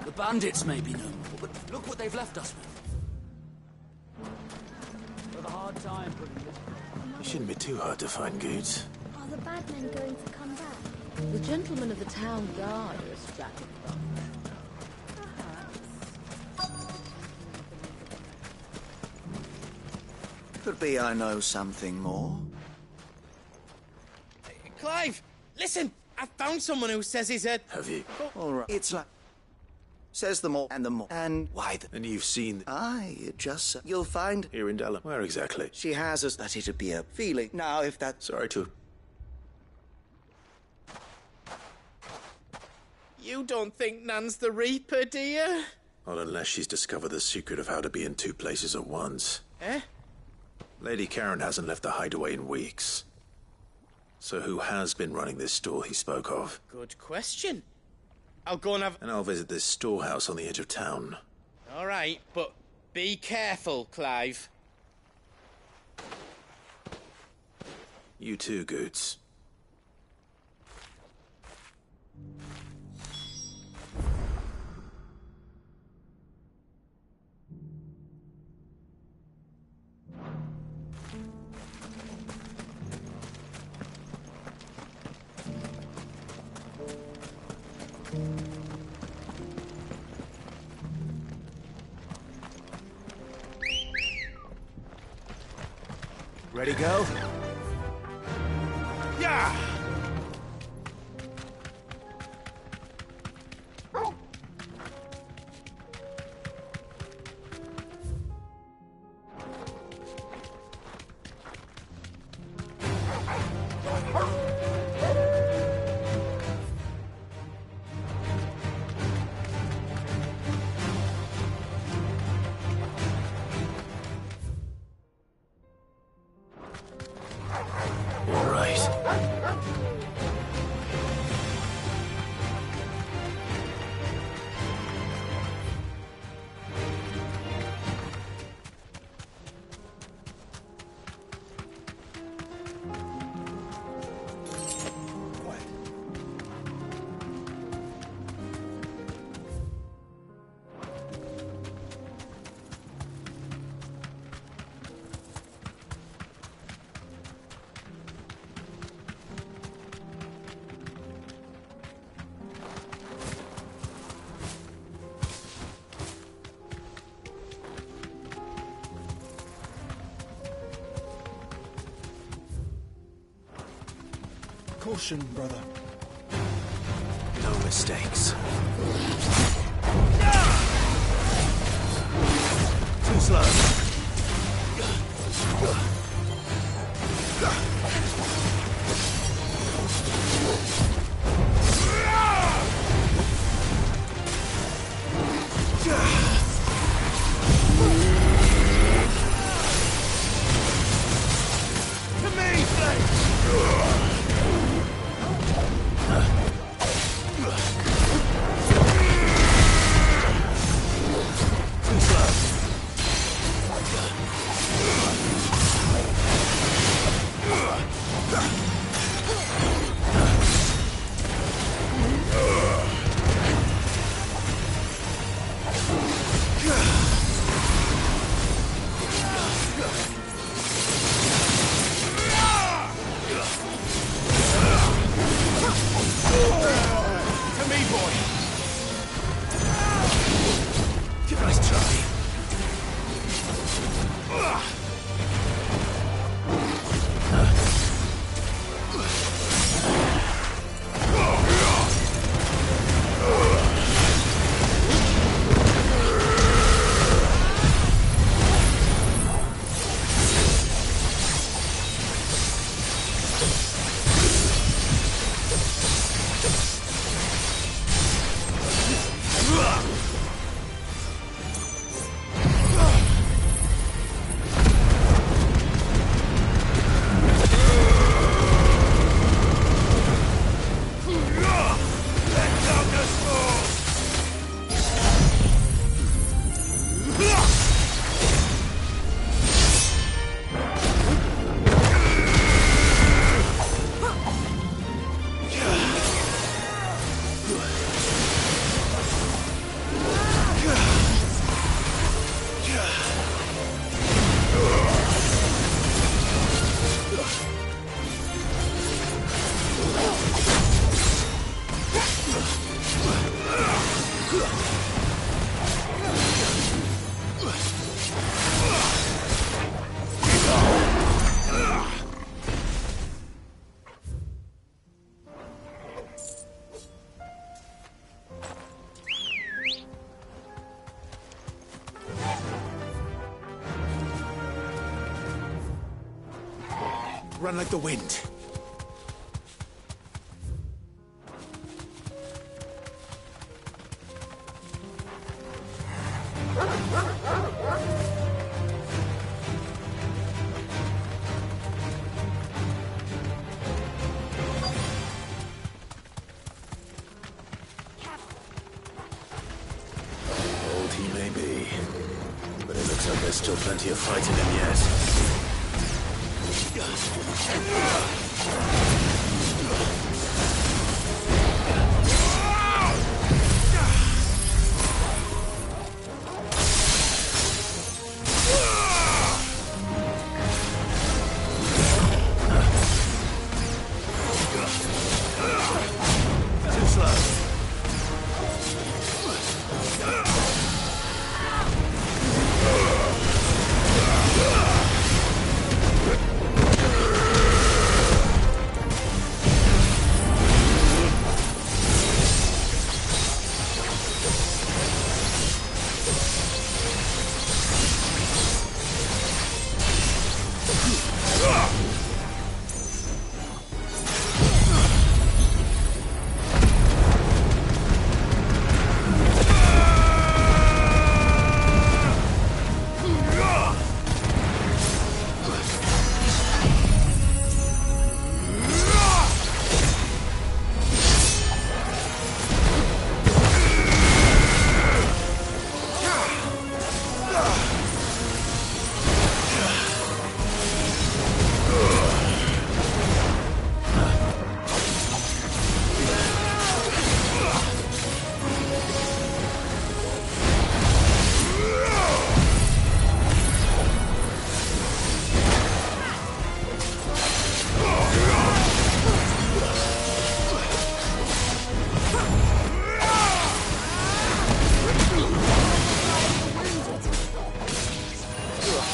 The bandits may be no more, but look what they've left us with. With a hard time putting this. It shouldn't be too hard to find goods. Are the bad men going to come back? The gentlemen of the town guard are a strapping bunch. Could be I know something more. Clive, listen! I found someone who says he's a... Have you? All right. It's like... Says the more and the more. And why the... And you've seen... Aye, it just... You'll find... Here in Dallum. Where exactly? She has us that it'd be a feeling. Now, if that... Sorry to... You don't think Nan's the Reaper, do you? Not unless she's discovered the secret of how to be in two places at once. Eh? Lady Karen hasn't left the hideaway in weeks. So who has been running this store he spoke of? Good question. I'll go and have... And I'll visit this storehouse on the edge of town. All right, but be careful, Clive. You too, Goots. Ready, go? Yeah! All right. Caution, brother. No mistakes. Too slow. Run like the wind. Old he may be, but it looks like there's still plenty of fight in him yet. Too slow.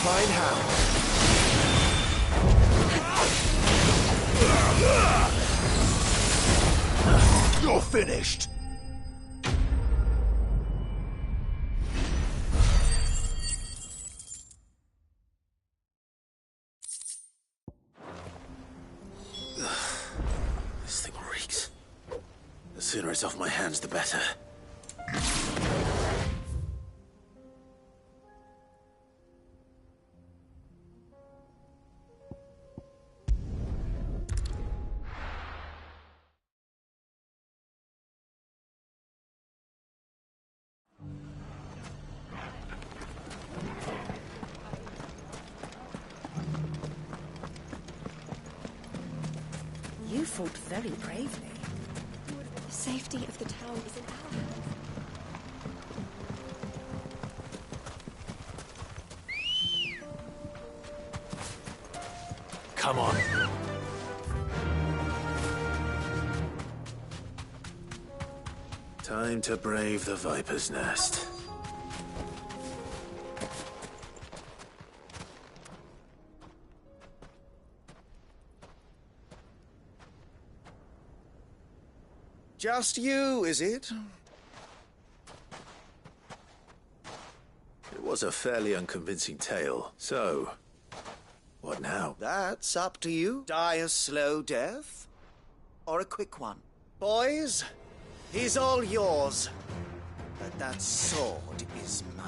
Fine how. You're finished. This thing reeks. The sooner it's off my hands, the better. You fought very bravely. The safety of the town is in our hands. Come on. Time to brave the Viper's Nest. Just you, is it? It was a fairly unconvincing tale. So, what now? That's up to you. Die a slow death, or a quick one. Boys, he's all yours. But that sword is mine.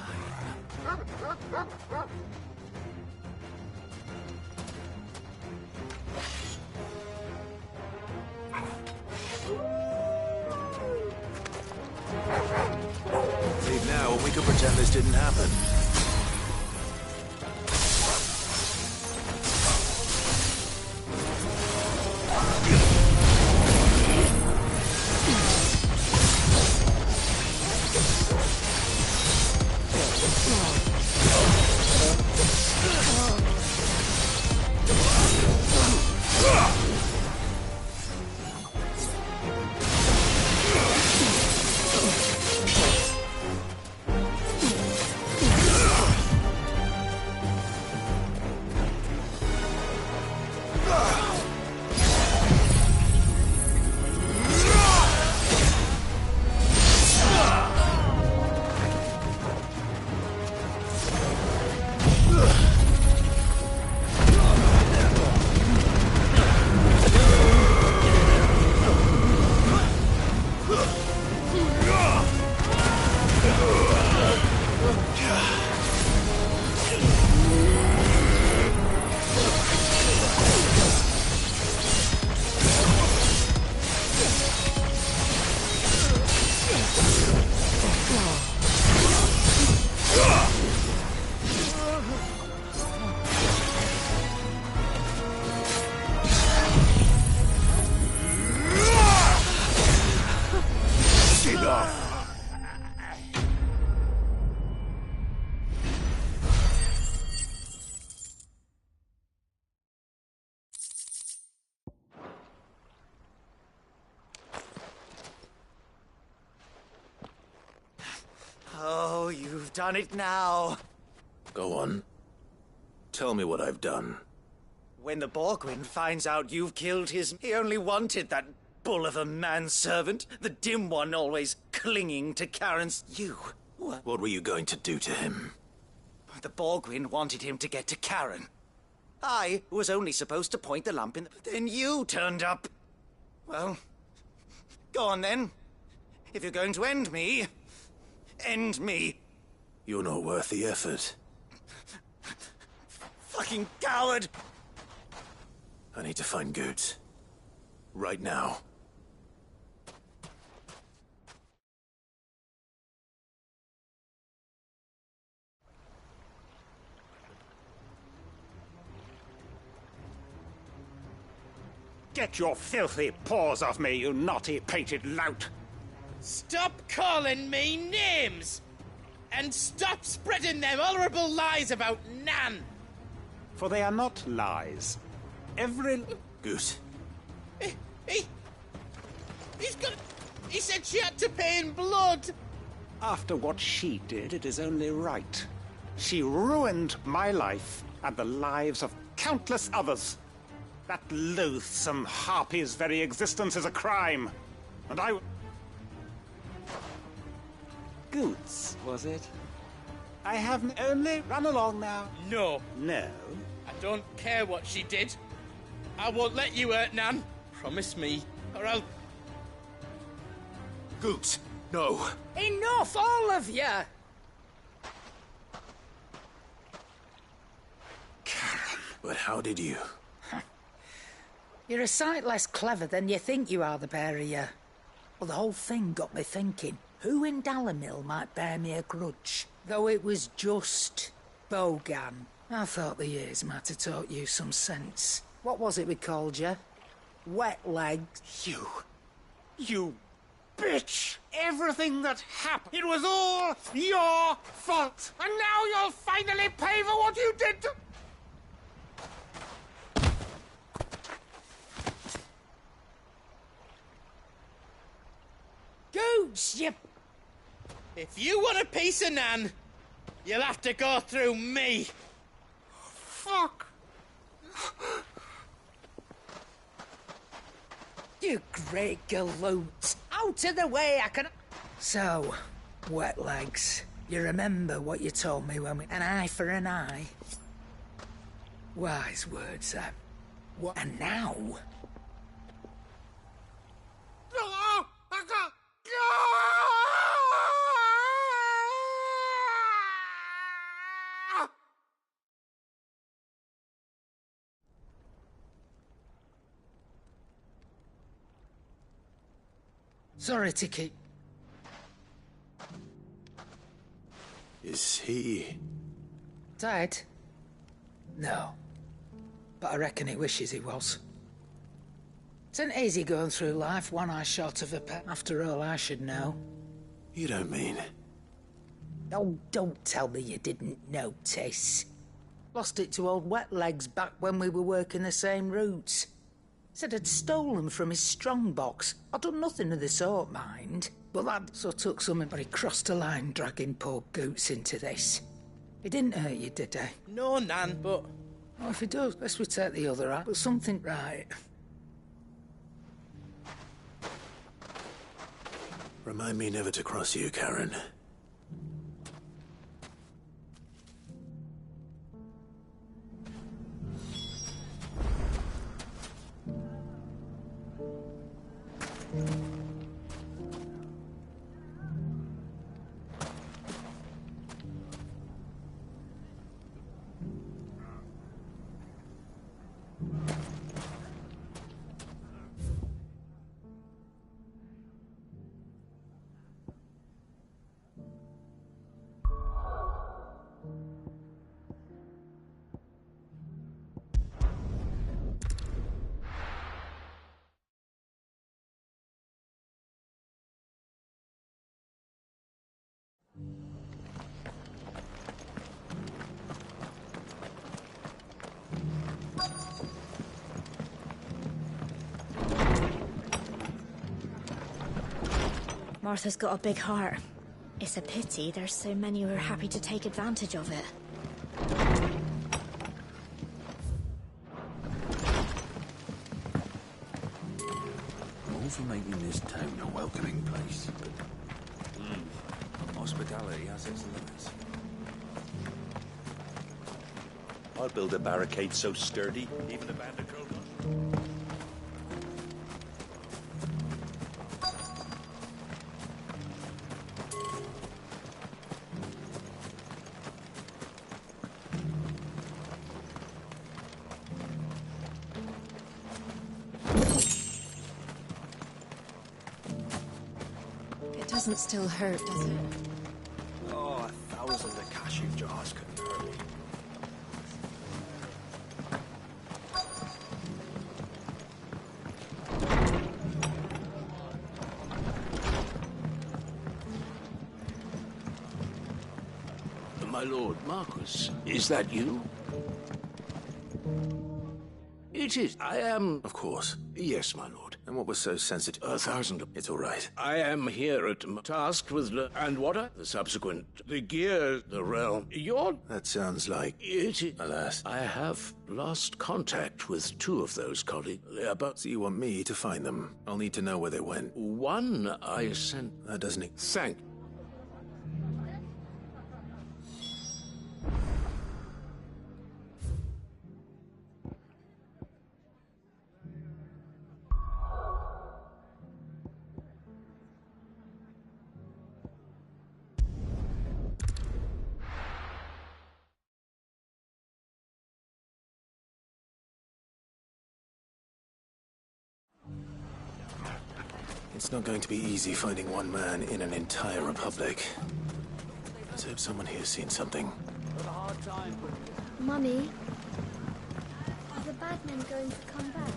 Leave now and we can pretend this didn't happen. You've done it now. Go on. Tell me what I've done. When the Borgwyn finds out you've killed his... He only wanted that bull of a manservant, the dim one always clinging to Karen's... You. What were you going to do to him? The Borgwyn wanted him to get to Karen. I was only supposed to point the lamp in... But then you turned up. Well, go on then. If you're going to end me, end me. You're not worth the effort. Fucking coward! I need to find Goots. Right now. Get your filthy paws off me, you naughty painted lout! Stop calling me names! And stop spreading them horrible lies about Nan! For they are not lies. Every... Goose. He said she had to pay in blood! After what she did, it is only right. She ruined my life and the lives of countless others. That loathsome harpy's very existence is a crime. And I... Goots, was it? I have only run along now. No. No? I don't care what she did. I won't let you hurt Nan. Promise me, or I'll... Goots, no. Enough, all of you! Karen. But how did you? You're a sight less clever than you think you are, the pair of you. Well, the whole thing got me thinking, who in Dalamil might bear me a grudge? Though it was just Bogan. I thought the years might have taught you some sense. What was it we called you? Wet legs? You bitch! Everything that happened, it was all your fault! And now you'll finally pay for what you did to... Goots, you... If you want a piece of Nan, you'll have to go through me. Fuck! You great galoot! Out of the way, I can... So, wet legs, you remember what you told me when we... An eye for an eye? Wise words, Sam. What? And now... Sorry to keep... Is he... Dead? No. But I reckon he wishes he was. It isn't easy going through life one eye short of a pet. After all, I should know. You don't mean... Oh, don't tell me you didn't notice. Lost it to old Wet Legs back when we were working the same routes. Said I'd stolen from his strongbox. I'd done nothing of the sort, mind. But that so took something, but he crossed a line dragging poor Goots into this. He didn't hurt you, did he? No, Nan, but... Oh, if he does, let's we take the other out. But something right. Remind me never to cross you, Karen. Martha's got a big heart. It's a pity there's so many who are happy to take advantage of it. I'm all for making this town a welcoming place, but hospitality has its limits. I'll build a barricade so sturdy, even a band of crowbars. It doesn't still hurt, does it? Oh, 1,000 of cashew jars couldn't hurt me. My lord Marquis, is that you? It is. I am... Of course. Yes, my lord. And what was so sensitive? 1,000. It's all right. I am here at tasked with... and what are the subsequent... the gear, the realm... Your... That sounds like... It is... Alas. I have lost contact with 2 of those colleagues. They are both... So you want me to find them? I'll need to know where they went. One I sent... That doesn't... Thank... It's not going to be easy finding one man in an entire republic. Let's hope someone here's seen something. Mummy, are the bad men going to come back?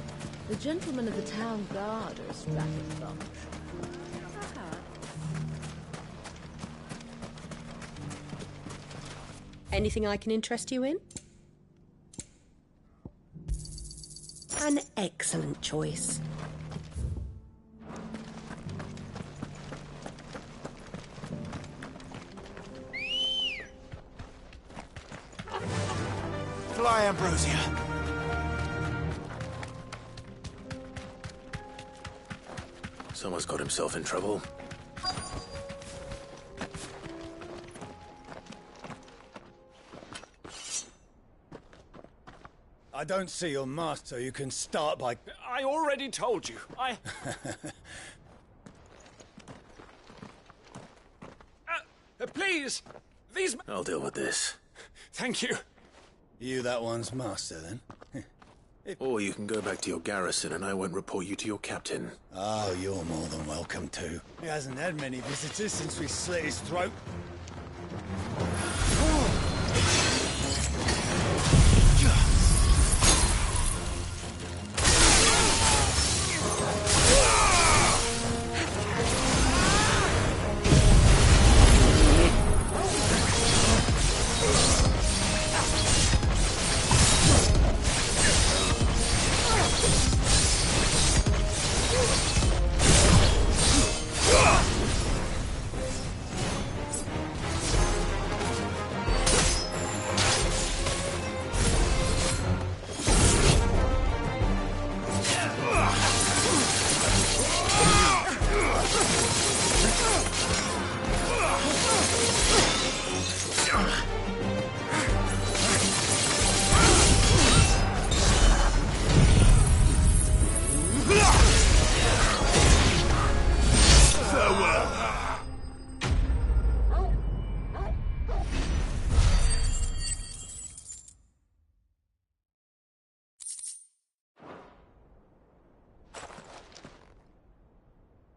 The gentlemen of the town guard are a strapping bunch. Anything I can interest you in? An excellent choice. Fly, Ambrosia. Someone's got himself in trouble. I don't see your master. You can start by... I already told you. Please! These... I'll deal with this. Thank you. You that one's master, then? Or you can go back to your garrison and I won't report you to your captain. Oh, you're more than welcome to. He hasn't had many visitors since we slit his throat.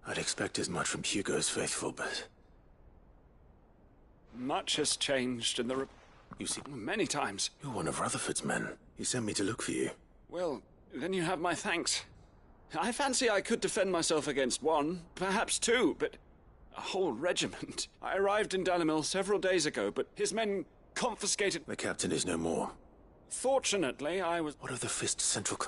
I'd expect as much from Hugo's faithful, but... Much has changed in the... You see... Many times. You're one of Rutherford's men. He sent me to look for you. Well, then you have my thanks. I fancy I could defend myself against one, perhaps 2, but... a whole regiment. I arrived in Dalimil several days ago, but his men confiscated... The captain is no more. Fortunately, I was... What of the Fist Central...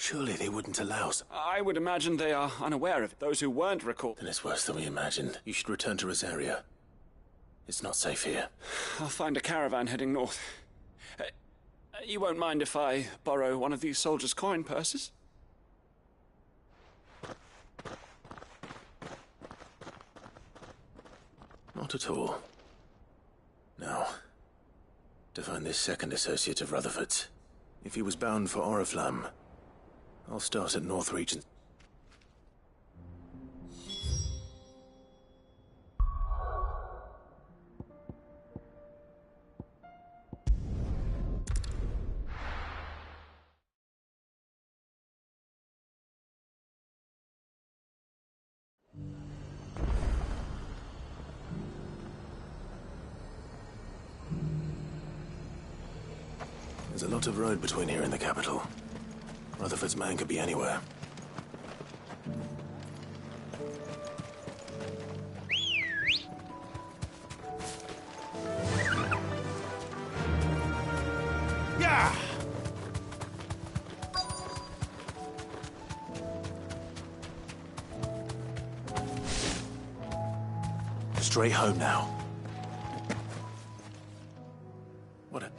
Surely they wouldn't allow... I would imagine they are unaware of it. Those who weren't recalled. Then it's worse than we imagined. You should return to Rosaria. It's not safe here. I'll find a caravan heading north. You won't mind if I borrow one of these soldiers' coin purses? Not at all. Now, to find this second associate of Rutherford's. If he was bound for Oriflamme, I'll start at North Region. There's a lot of road between here and the capital. Rutherford's man could be anywhere. Yeah! Straight home now.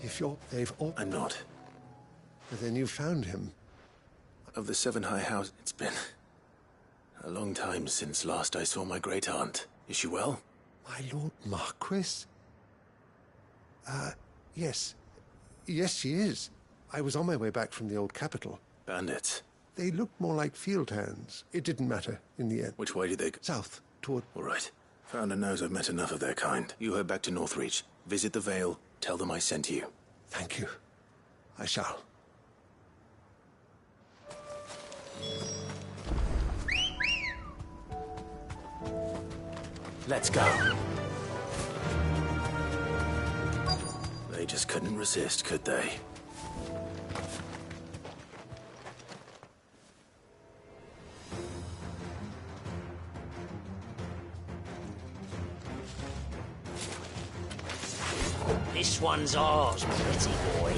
If they've all... I'm not. But then you found him. Of the Seven High House, it's been a long time since last I saw my great-aunt. Is she well? My Lord Marquis? Yes. Yes, she is. I was on my way back from the old capital. Bandits? They looked more like field hands. It didn't matter in the end. Which way did they go? South, toward... All right. Founder knows I've met enough of their kind. You head back to Northreach. Visit the Vale. Tell them I sent you. Thank you. I shall. Let's go. They just couldn't resist, could they? This one's ours, pretty boy.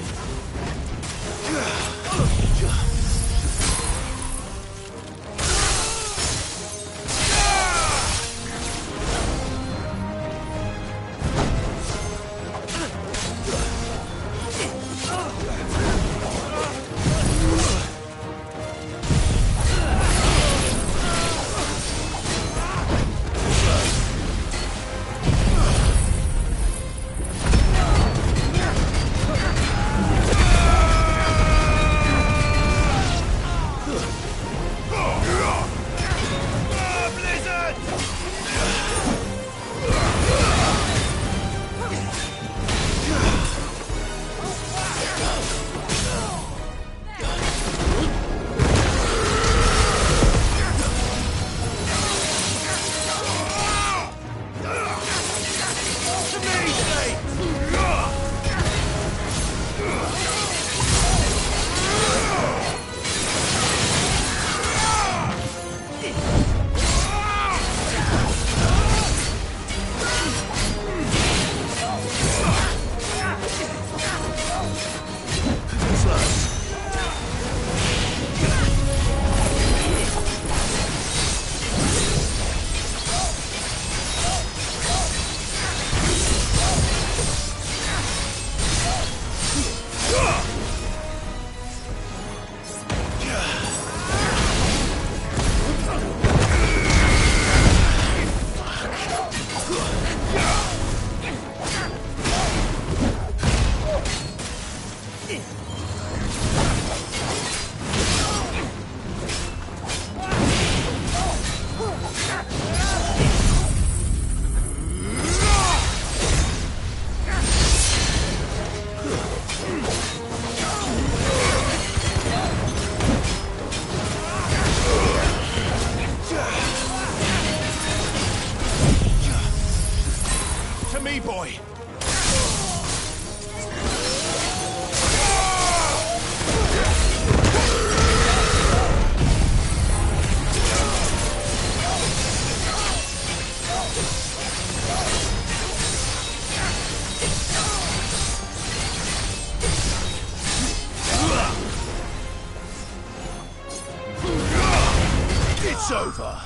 over.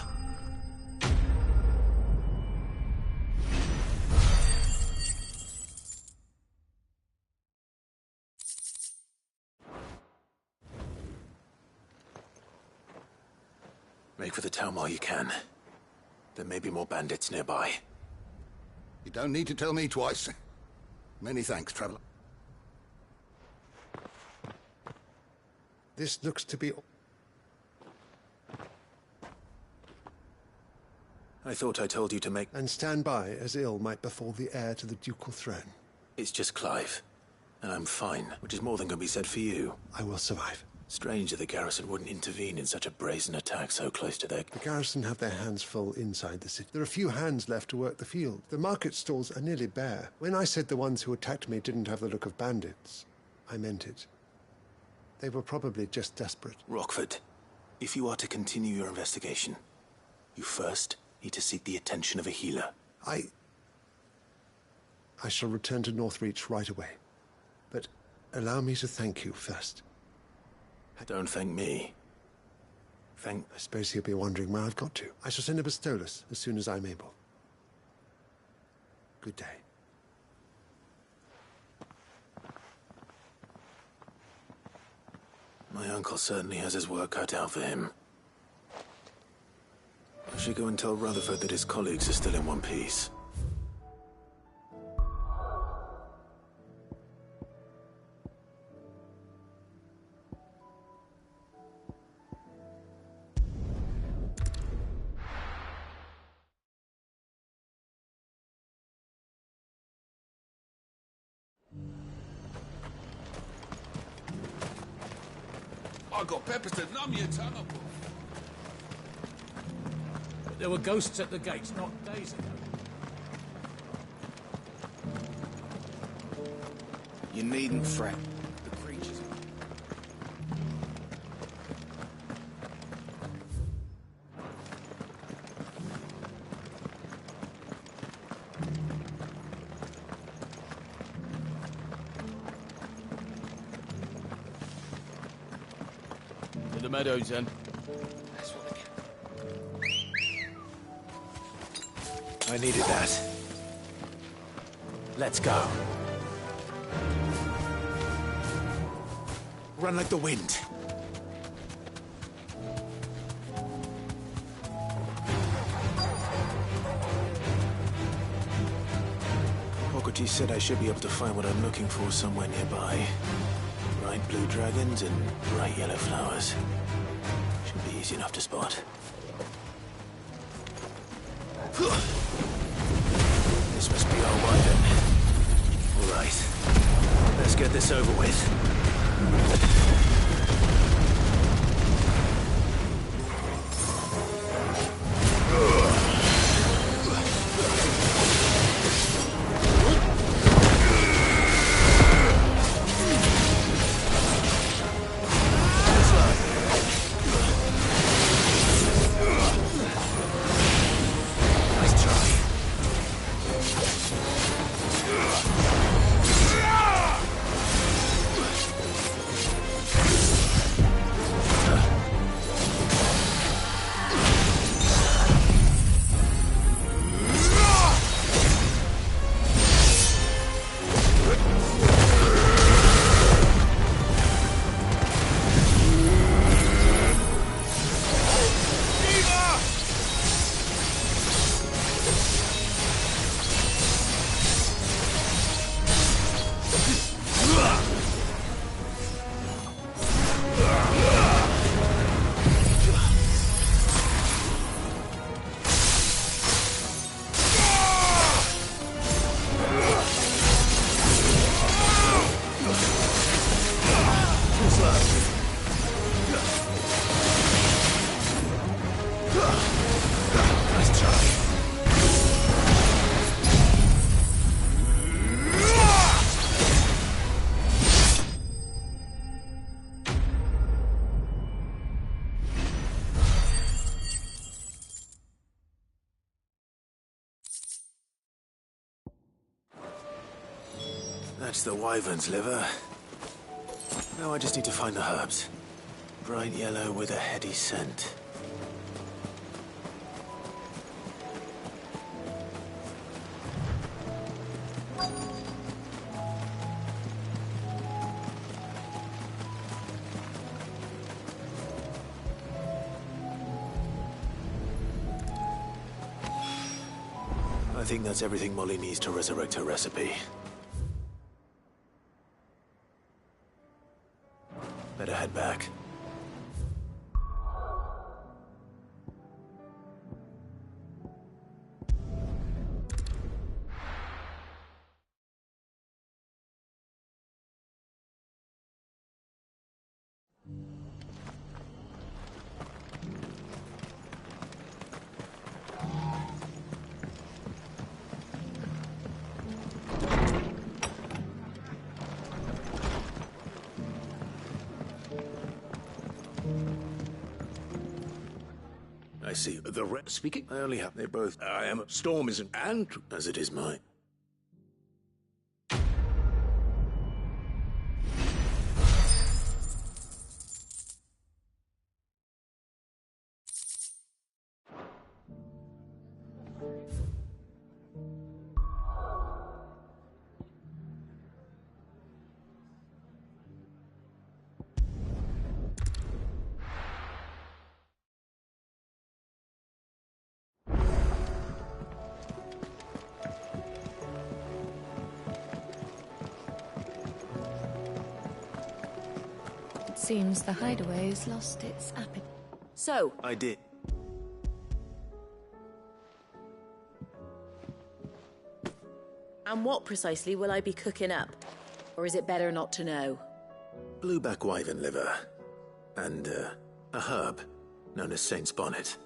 Make for the town while you can. There may be more bandits nearby. You don't need to tell me twice. Many thanks, traveler. This looks to be... I thought I told you to make... And stand by, as ill might befall the heir to the ducal throne. It's just Clive. And I'm fine, which is more than can be said for you. I will survive. Strange that the garrison wouldn't intervene in such a brazen attack so close to their... The garrison have their hands full inside the city. There are few hands left to work the field. The market stalls are nearly bare. When I said the ones who attacked me didn't have the look of bandits, I meant it. They were probably just desperate. Rockford, if you are to continue your investigation, you first need to seek the attention of a healer. I shall return to Northreach right away. But allow me to thank you first. Don't thank me. I suppose he'll be wondering where I've got to. I shall send a Bastolus as soon as I'm able. Good day. My uncle certainly has his work cut out for him. I should go and tell Rutherford that his colleagues are still in one piece. I got peppers to numb your tongue up. There were ghosts at the gates not days ago. You needn't fret. The creatures... To the meadows, then. That's what I needed that. Let's go. Run like the wind. Hippocrates said I should be able to find what I'm looking for somewhere nearby. Bright blue dragons and bright yellow flowers. Should be easy enough to spot. This must be our wyvern. All right. Let's get this over with. That's the wyvern's liver. Now I just need to find the herbs. Bright yellow with a heady scent. think that's everything Molly needs to resurrect her recipe. Better head back. I see. Speaking? I only have... They both... I am... Storm isn't... And... As it is mine. Seems the hideaway's lost its appetite. So, I did. and what precisely will I be cooking up? Or is it better not to know? Blueback wyvern liver. And, a herb known as Saint's Bonnet.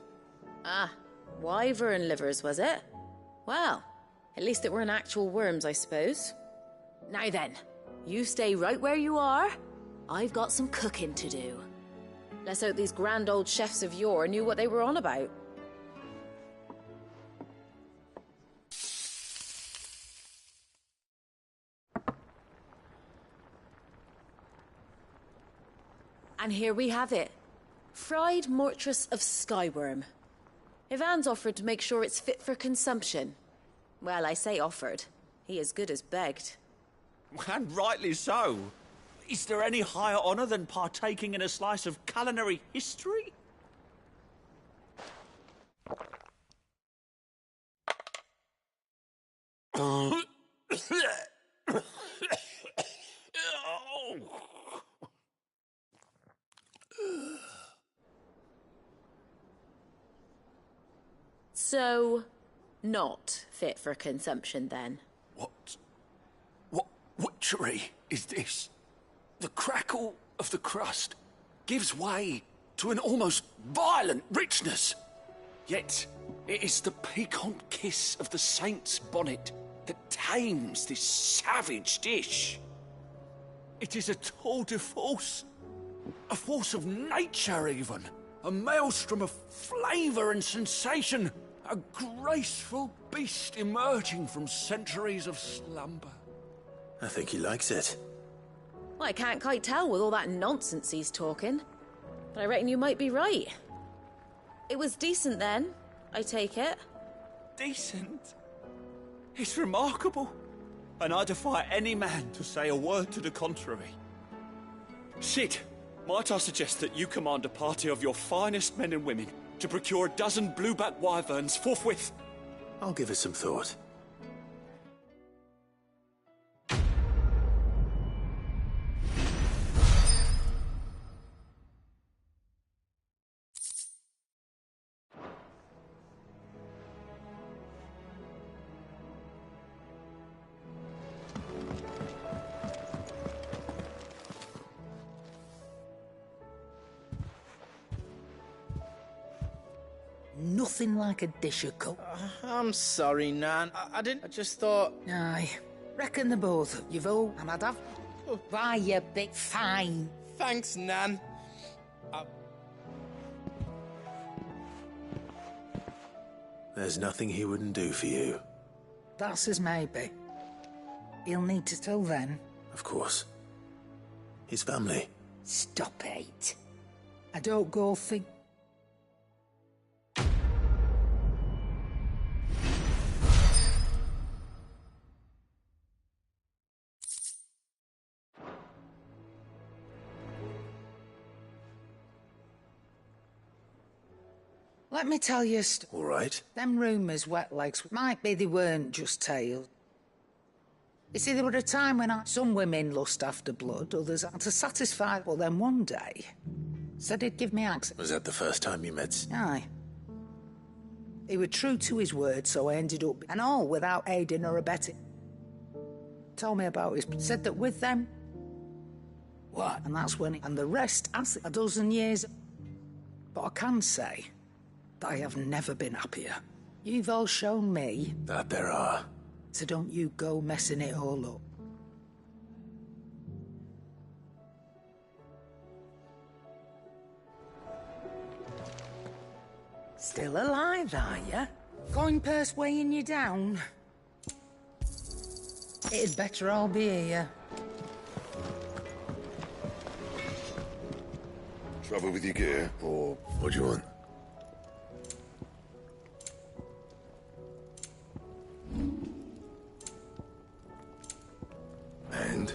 Ah, wyvern livers, was it? Well, at least it weren't actual worms, I suppose. Now then, you stay right where you are. I've got some cooking to do. Let's hope these grand old chefs of yore knew what they were on about. And here we have it. Fried mortress of skyworm. Ivan's offered to make sure it's fit for consumption. Well, I say offered. He as good as begged. And rightly so. Is there any higher honor than partaking in a slice of culinary history? So, not fit for consumption then? What witchery is this? The crackle of the crust gives way to an almost violent richness. Yet, it is the piquant kiss of the saint's bonnet that tames this savage dish. It is a tour de force. A force of nature, even. A maelstrom of flavour and sensation. A graceful beast emerging from centuries of slumber. I think he likes it. Well, I can't quite tell with all that nonsense he's talking. But I reckon you might be right. It was decent then, I take it. Decent? It's remarkable. And I defy any man to say a word to the contrary. Sid, might I suggest that you command a party of your finest men and women to procure a dozen blueback wyverns forthwith? I'll give it some thought. Nothing like a dish of cook. I'm sorry, Nan. I didn't... I just thought... Aye. Reckon the both of you've all and I'd have... Why, you big fine. Thanks, Nan. There's nothing he wouldn't do for you. That's as maybe. He'll need to till then. Of course. His family. Stop it. I don't go think... Let me tell you All right. them rumours, wet legs, might be they weren't just tales. You see, there were a time when some women lust after blood, others had to satisfy, but then one day, said he'd give me access. Was that the first time you met? Aye. He was true to his word, so I ended up, and all without aiding or abetting. Told me about his, said that with them, what? And that's when, and the rest, as a dozen years. But I can say that I have never been happier. You've all shown me that there are. So don't you go messing it all up. Still alive, are you? Coin purse weighing you down? It'd better all be here. Trouble with your gear, or what do you want? And?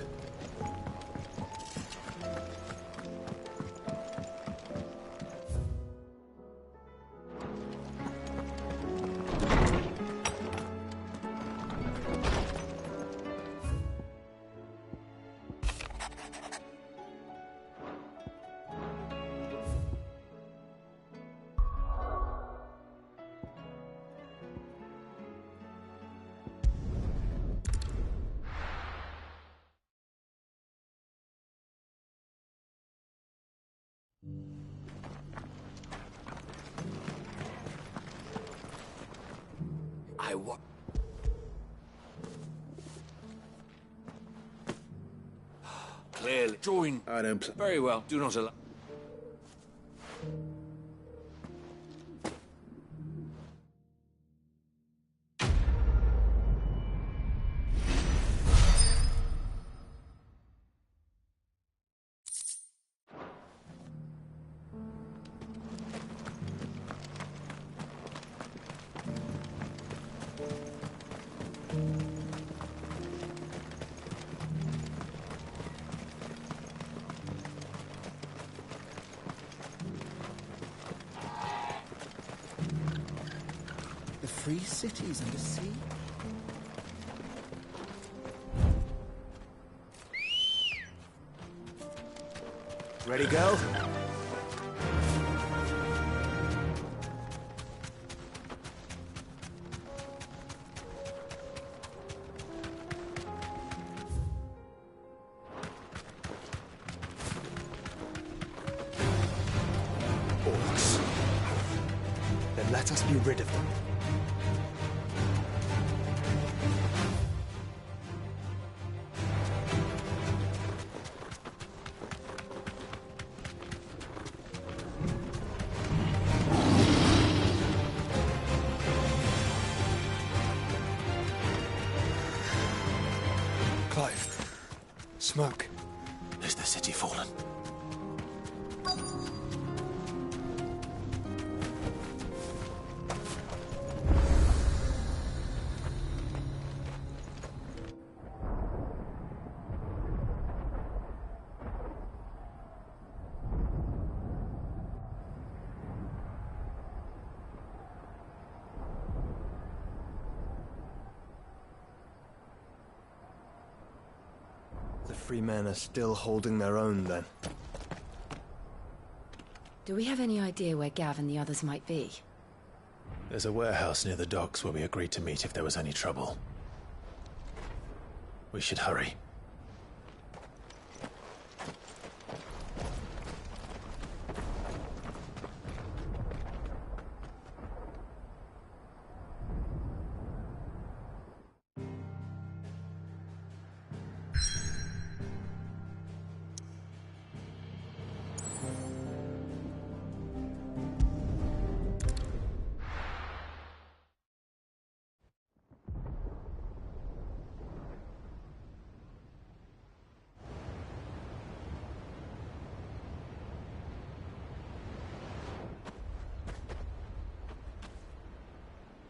Clearly. Drawing. I don't... Very well. Do not allow... The free cities under sea? Ready, go? Orcs. Then let us be rid of them. Smoke. Is the city fallen? The free men are still holding their own, then. Do we have any idea where Gav and the others might be? There's a warehouse near the docks where we agreed to meet if there was any trouble. We should hurry.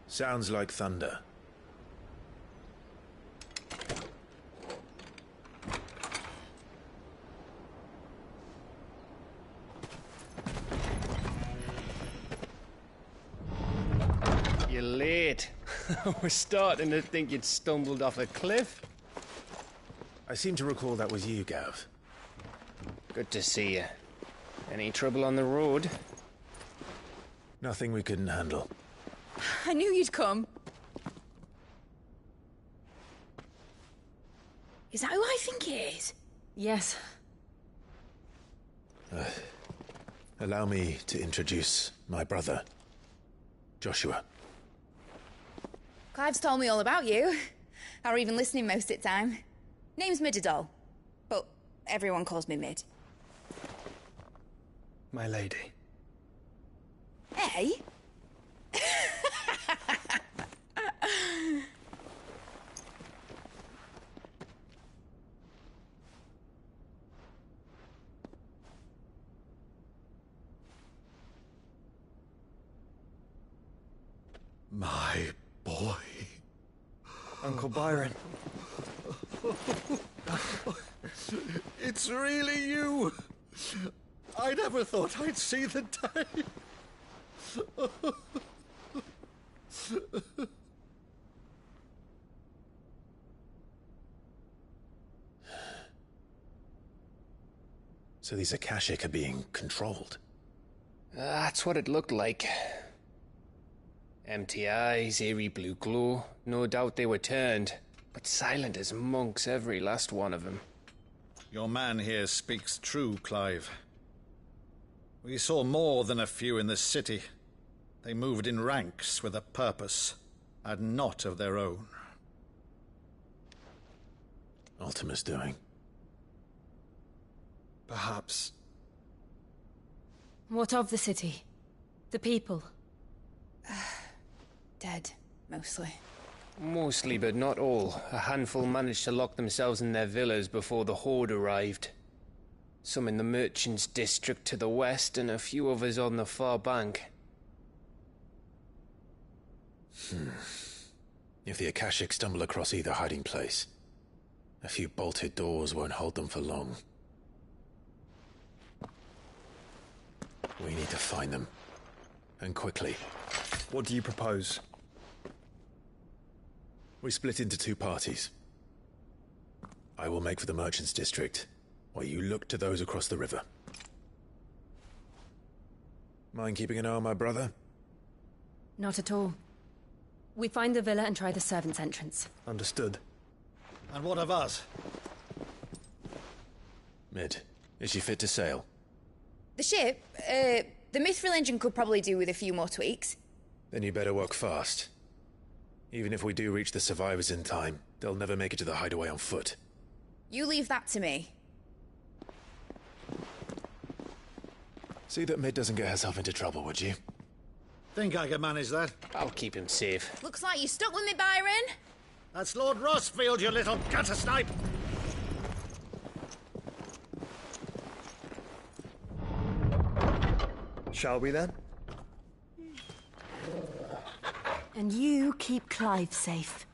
Sounds like thunder. You're late. We're starting to think you'd stumbled off a cliff. I seem to recall that was you, Gav. Good to see you. Any trouble on the road? Nothing we couldn't handle. I knew you'd come. Is that who I think it is? Yes. Allow me to introduce my brother, Joshua. Clive's told me all about you. Or even listening most of the time. Name's Midadol, but everyone calls me Mid. My lady. Hey? My boy. Uncle Byron. It's really you. I never thought I'd see the day. So these Akashic are being controlled? That's what it looked like. Empty eyes, eerie blue glow. No doubt they were turned, but silent as monks, every last one of them. Your man here speaks true, Clive. We saw more than a few in the city. They moved in ranks with a purpose, and not of their own. Ultima's doing. Perhaps. What of the city? The people? Dead, mostly. Mostly, but not all. A handful managed to lock themselves in their villas before the Horde arrived. Some in the merchants' district to the west, and a few others on the far bank. If the Akashic stumble across either hiding place, a few bolted doors won't hold them for long. We need to find them. And quickly. What do you propose? We split into two parties. I will make for the merchants' district, while you look to those across the river. Mind keeping an eye on my brother? Not at all. We find the villa and try the servants' entrance. Understood. And what of us? Mid, is she fit to sail? The ship, the mithril engine could probably do with a few more tweaks. Then you better work fast. Even if we do reach the survivors in time, they'll never make it to the hideaway on foot. You leave that to me. See that Mid doesn't get herself into trouble, would you? Think I can manage that? I'll keep him safe. Looks like you stuck with me, Byron. That's Lord Rossfield, you little gutter snipe! Shall we then? And you keep Clive safe.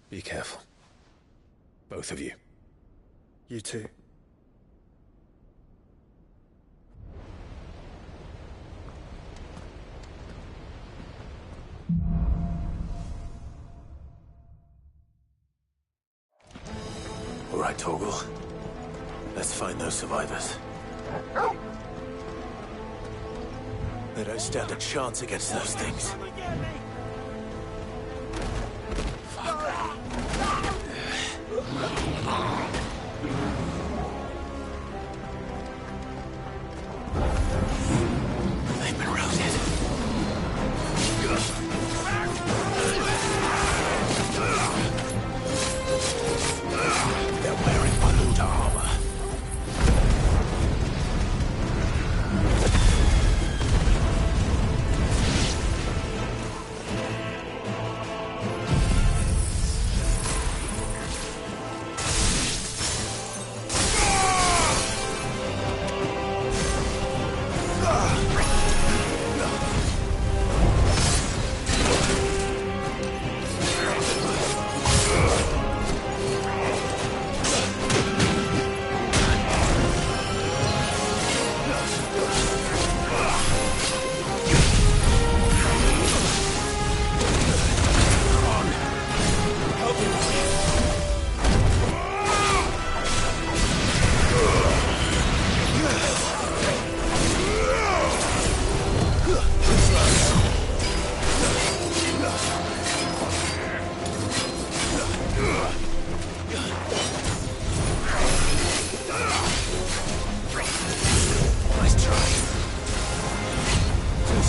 Be careful. Both of you. You too. All right, Torgal. Let's find those survivors. They don't stand a chance against those things. They've been routed. They're wearing Baluta armor.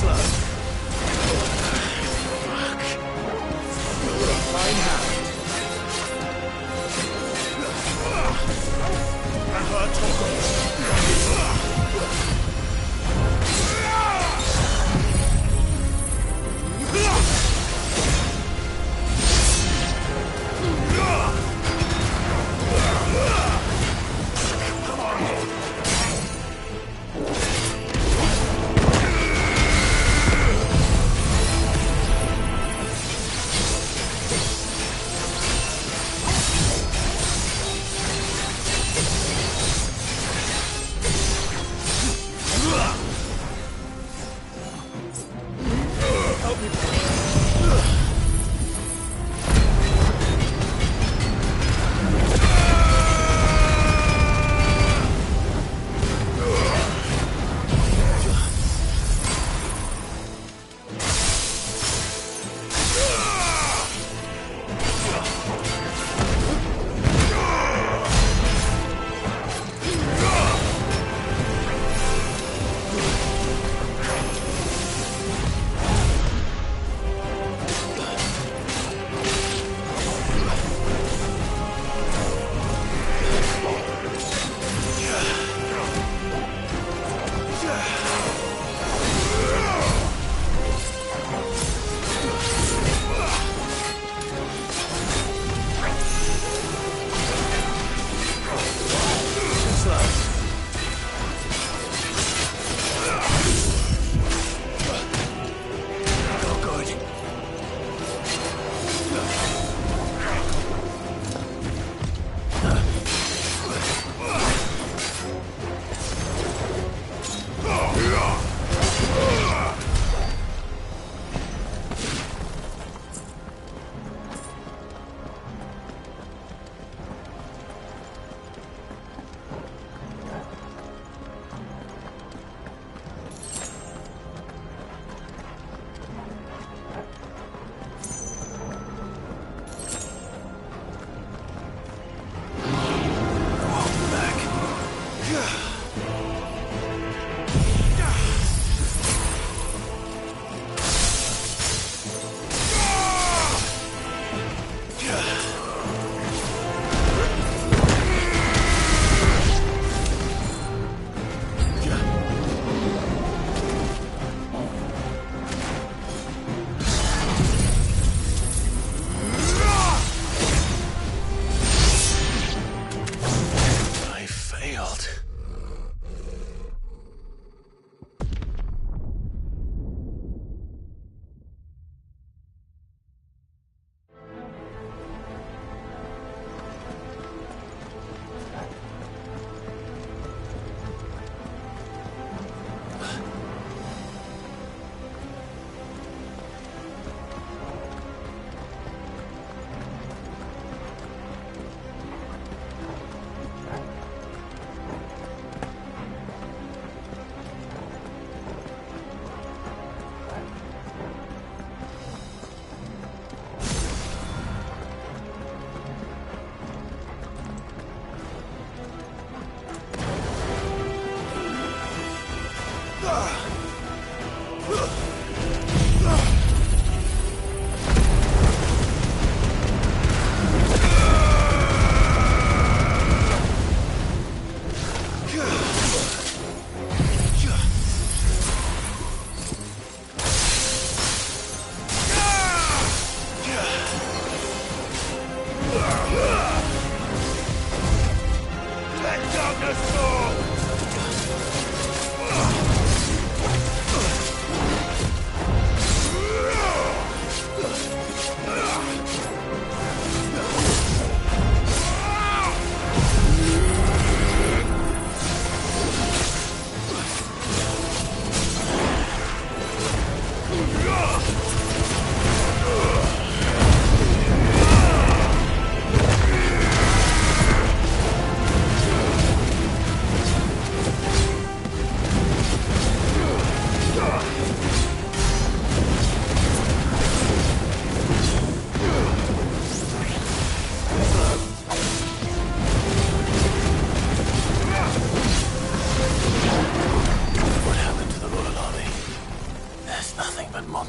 slow. Fuck. You're a fine hand. And her toggle.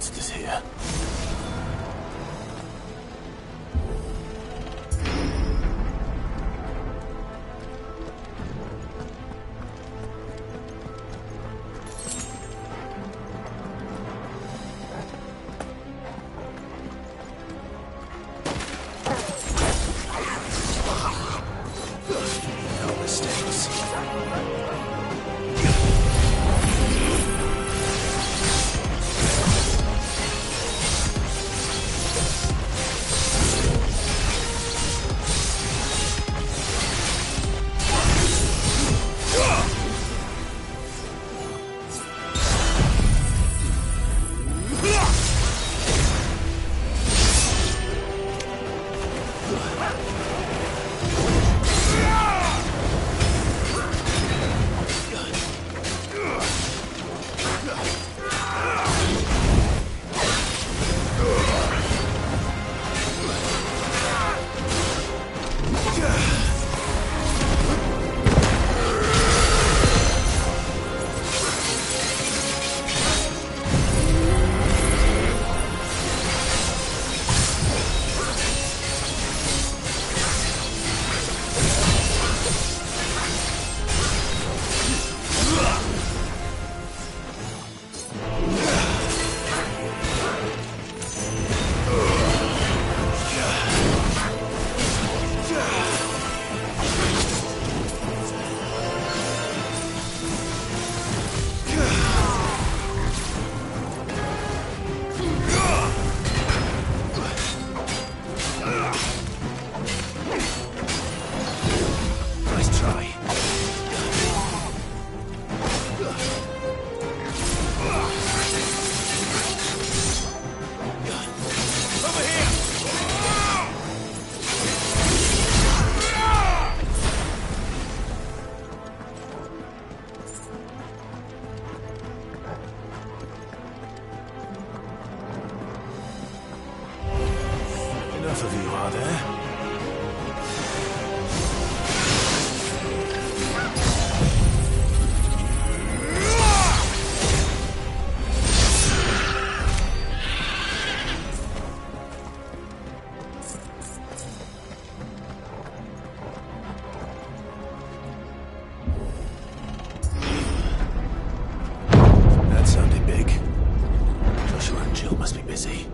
monsters here. No mistakes. Enough of you, are there? That sounded big. Joshua and Jill must be busy.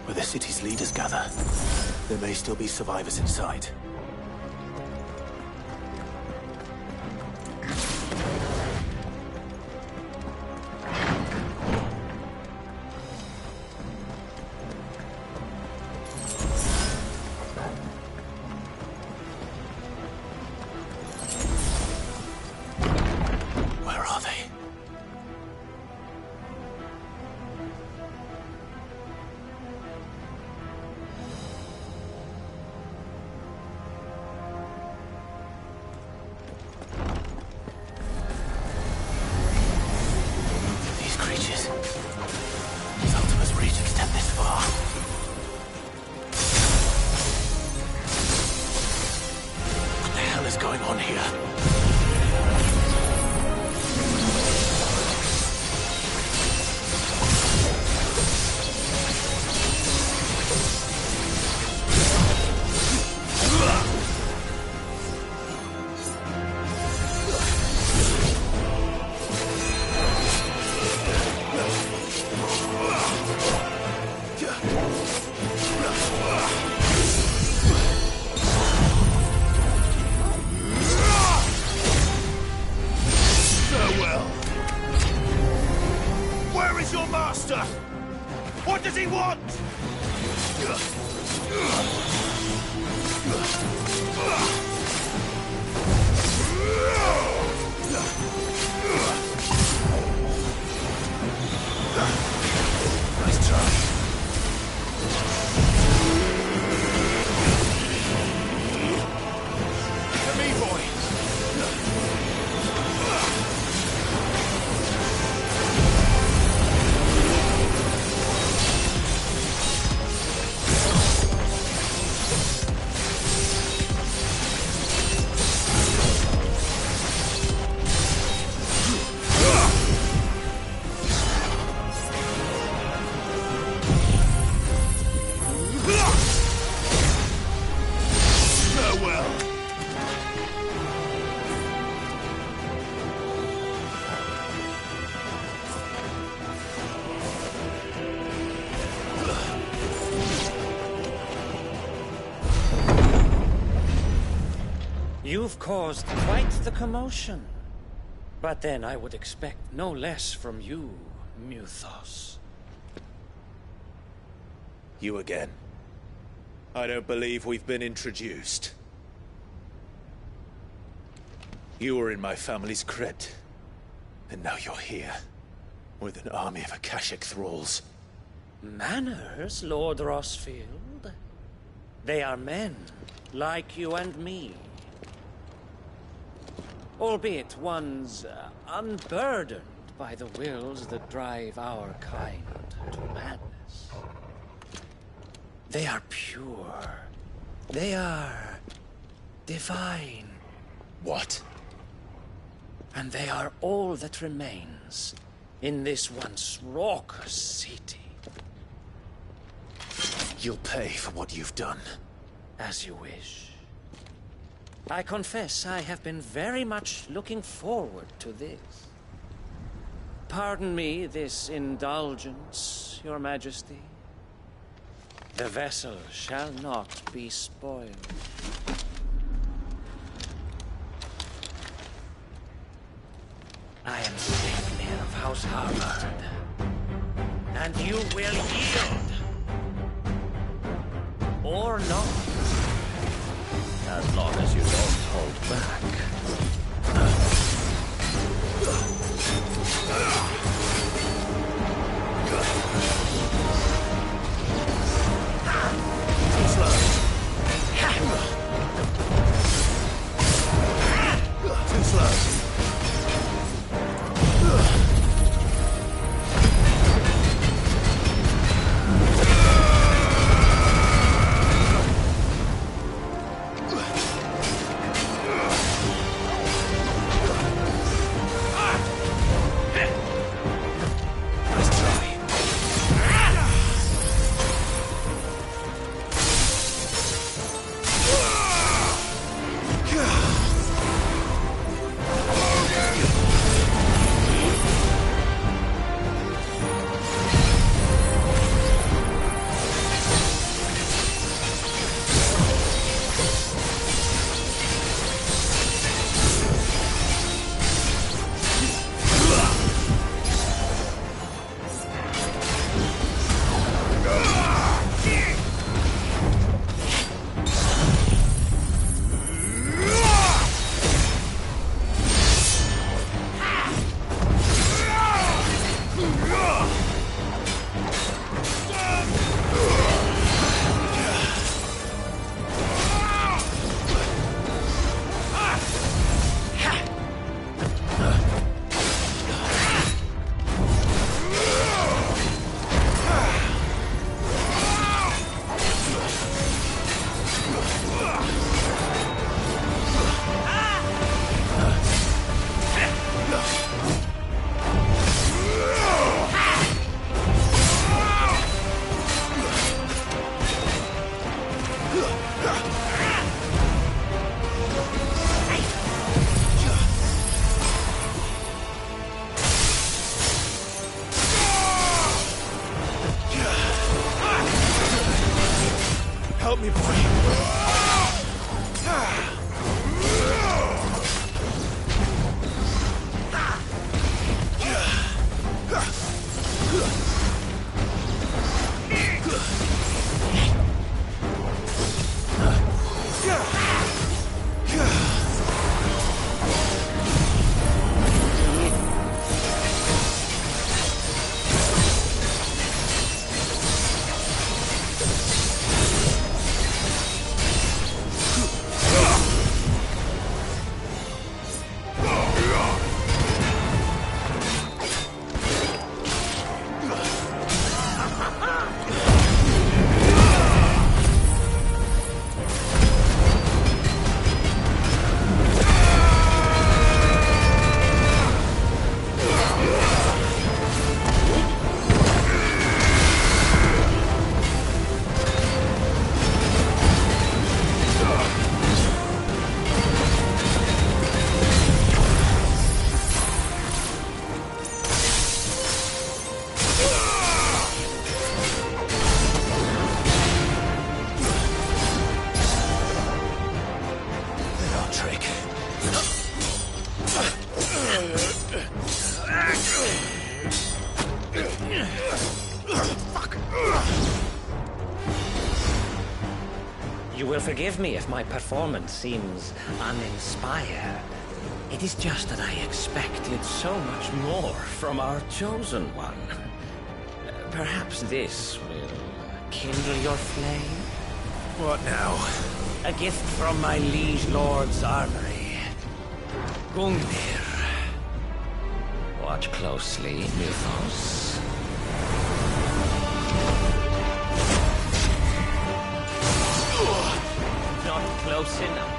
Where the city's leaders gather. There may still be survivors inside. Where are they? Going on here? Your master! What does he want? Nice try. To me, boy! You've caused quite the commotion. But then I would expect no less from you, Muthos. You again. I don't believe we've been introduced. You were in my family's crypt. And now you're here. With an army of Akashic thralls. Manners, Lord Rossfield? They are men, like you and me. Albeit ones unburdened by the wills that drive our kind to madness. They are pure. They are divine. What? And they are all that remains in this once raucous city. You'll pay for what you've done. As you wish. I confess I have been very much looking forward to this. — Pardon me this indulgence, Your Majesty. The vessel shall not be spoiled. I am Signer of House Harvard, and you will yield. Or not. As long as you don't hold back. Too slow. Too slow. Help me, boy. You will forgive me if my performance seems uninspired. It is just that I expected so much more from our chosen one. Perhaps this will kindle your flame? What now? A gift from my liege lord's armory. Gungnir. Watch closely, Mythos. Not close enough.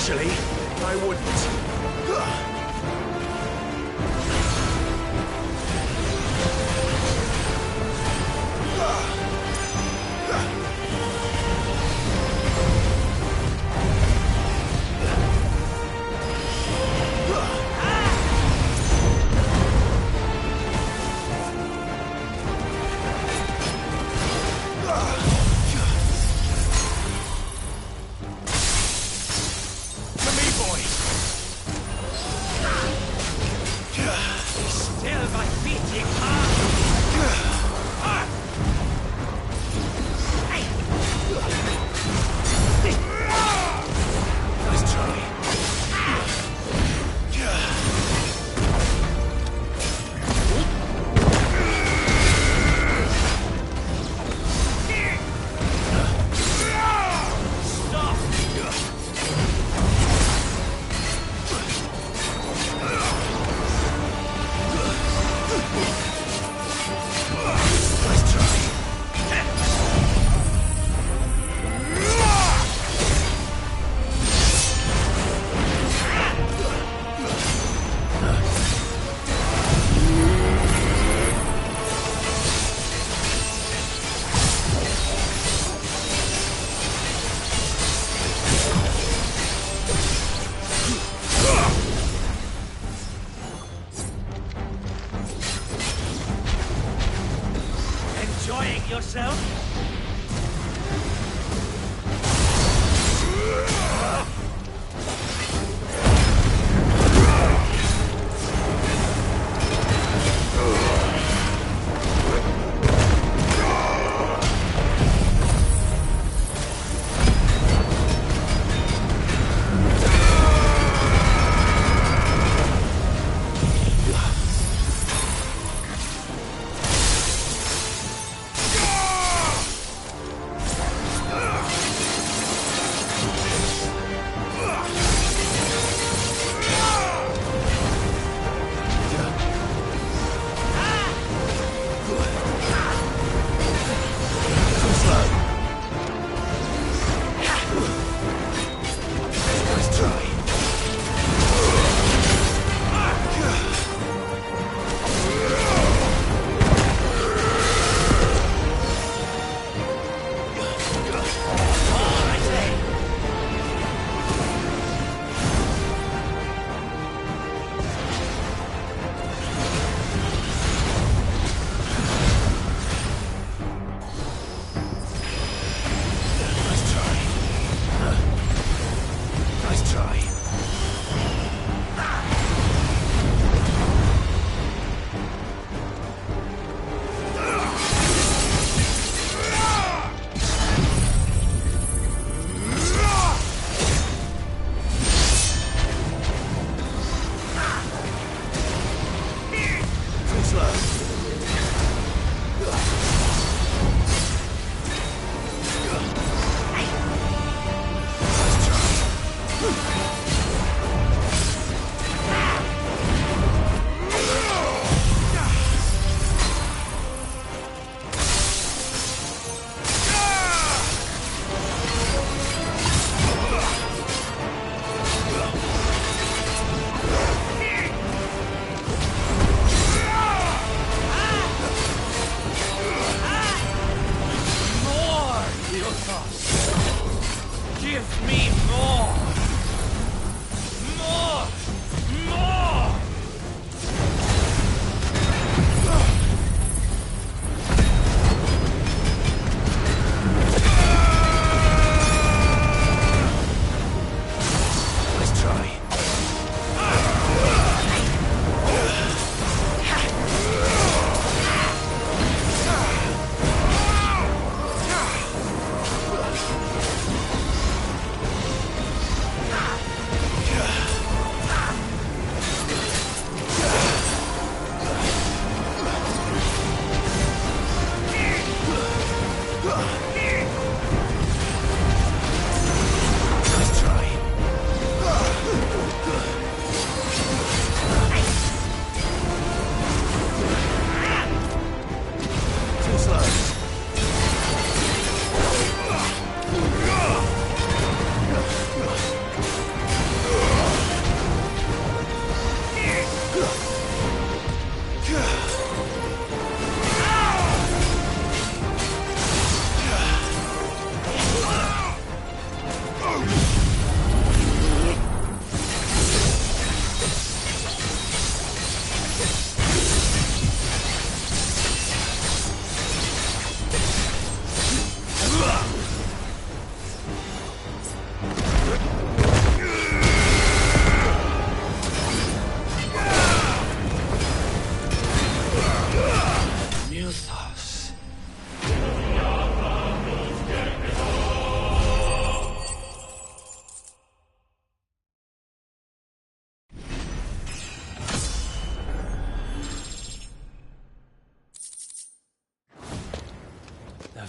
Actually, I wouldn't.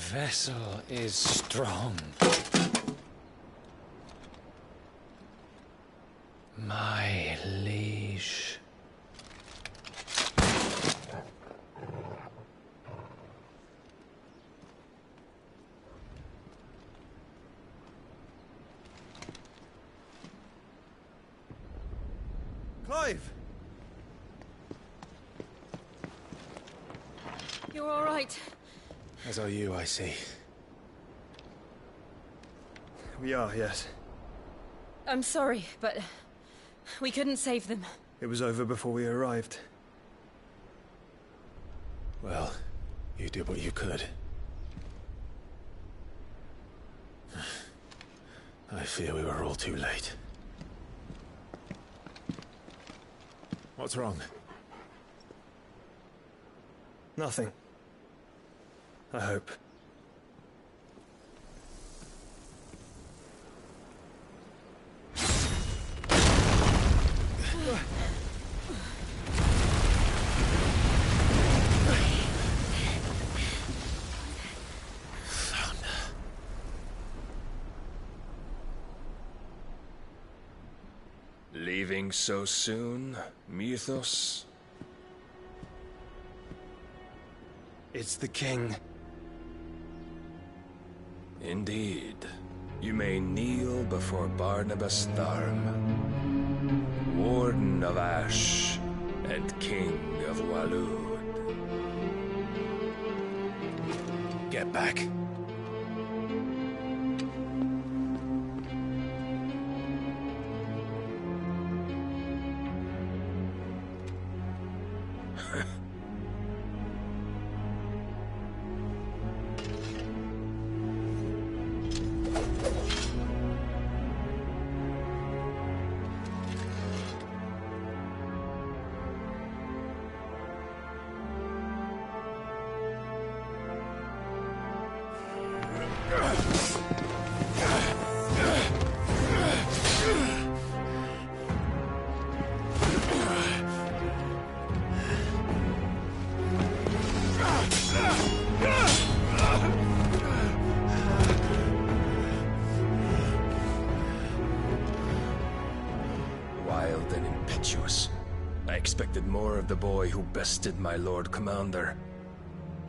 vessel is strong. My liege. Clive! You're all right. As are you, I see. We are, yes. I'm sorry, but we couldn't save them. It was over before we arrived. Well, you did what you could. I fear we were all too late. What's wrong? Nothing. I hope. Leaving so soon, Mythos? It's the king. Indeed. You may kneel before Barnabas Tharm, Warden of Ash and King of Walud. Get back. Wild and impetuous. I expected more of the boy who bested my Lord Commander.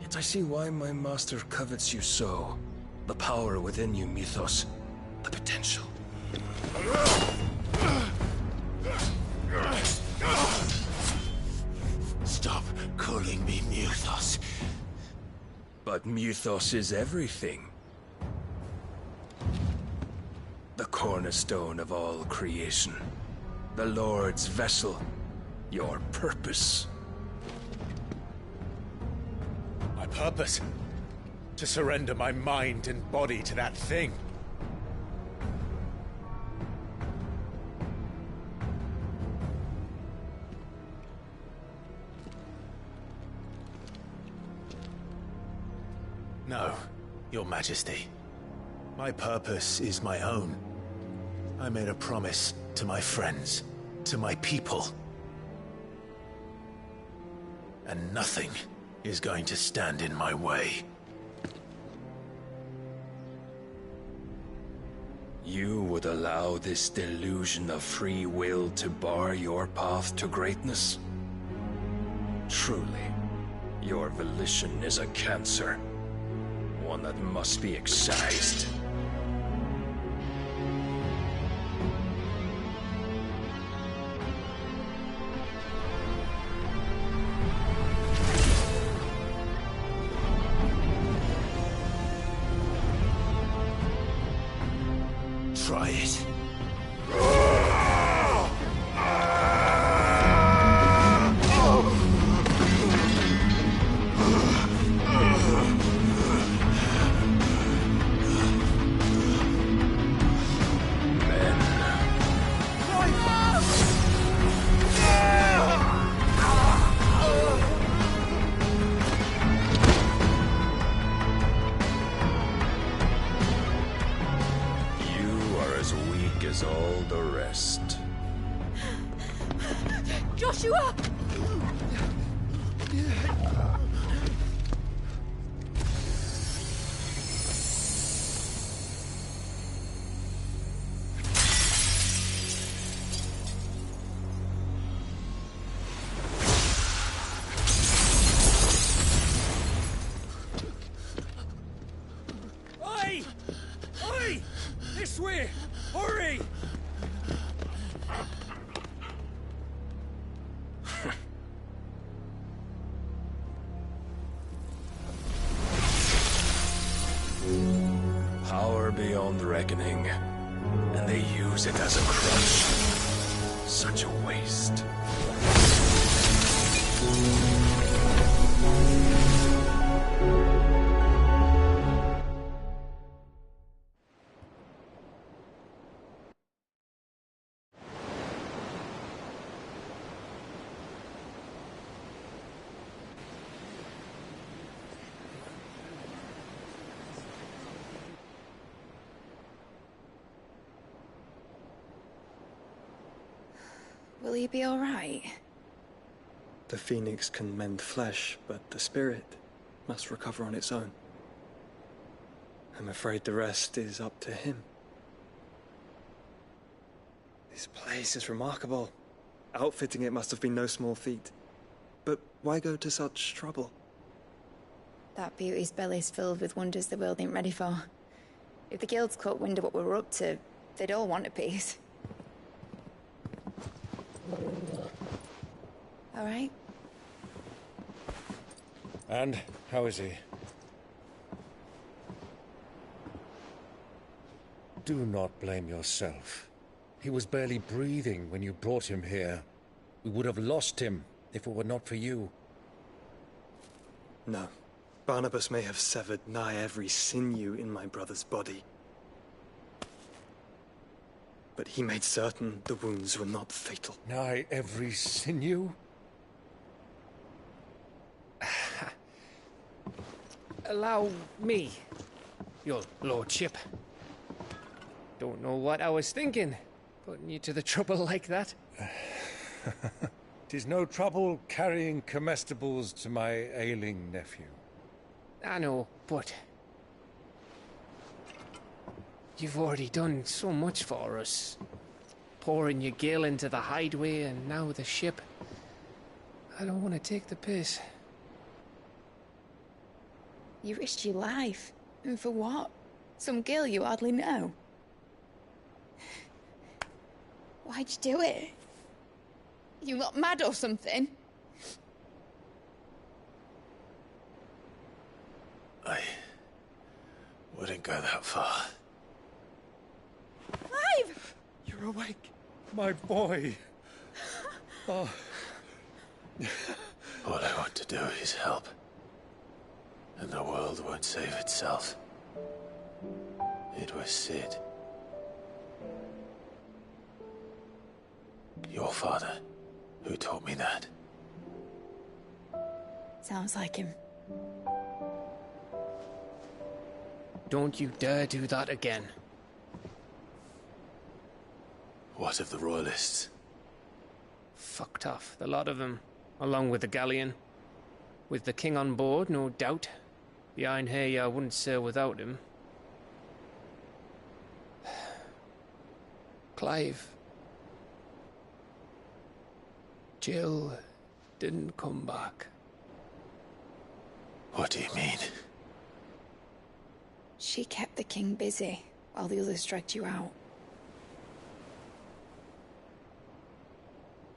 Yet I see why my master covets you so. The power within you, Mythos. The potential. Stop calling me Mythos. But Mythos is everything. The cornerstone of all creation. The Lord's vessel. Your purpose. My purpose? To surrender my mind and body to that thing. No, Your Majesty. My purpose is my own. I made a promise to my friends, to my people. And nothing is going to stand in my way. You would allow this delusion of free will to bar your path to greatness? Truly, your volition is a cancer. One that must be excised. Try it. As all the rest. Joshua! beyond reckoning, and they use it as a crutch. Such a waste. Will he be all right? The phoenix can mend flesh, but the spirit must recover on its own. I'm afraid the rest is up to him. This place is remarkable. Outfitting it must have been no small feat. But why go to such trouble? That beauty's belly's filled with wonders the world ain't ready for. If the guilds caught wind of what we were up to, they'd all want a piece. All right? And how is he? Do not blame yourself. He was barely breathing when you brought him here. We would have lost him if it were not for you. No. Barnabas may have severed nigh every sinew in my brother's body. But he made certain the wounds were not fatal. Nigh every sinew? Allow me, your lordship. Don't know what I was thinking, putting you to the trouble like that. 'Tis no trouble carrying comestibles to my ailing nephew. I know, but you've already done so much for us. Pouring your gil into the hideaway and now the ship. I don't want to take the piss. You risked your life. And for what? Some girl you hardly know. Why'd you do it? You not mad or something? I wouldn't go that far. Clive! You're awake, my boy. Oh. All I want to do is help. And the world won't save itself. It was Sid. Your father, who taught me that. Sounds like him. Don't you dare do that again. What of the Royalists? Fucked off, the lot of them, along with the galleon. With the king on board, no doubt. Behind here, I wouldn't sail without him. Clive. Jill didn't come back. What do you mean? She kept the king busy while the others dragged you out.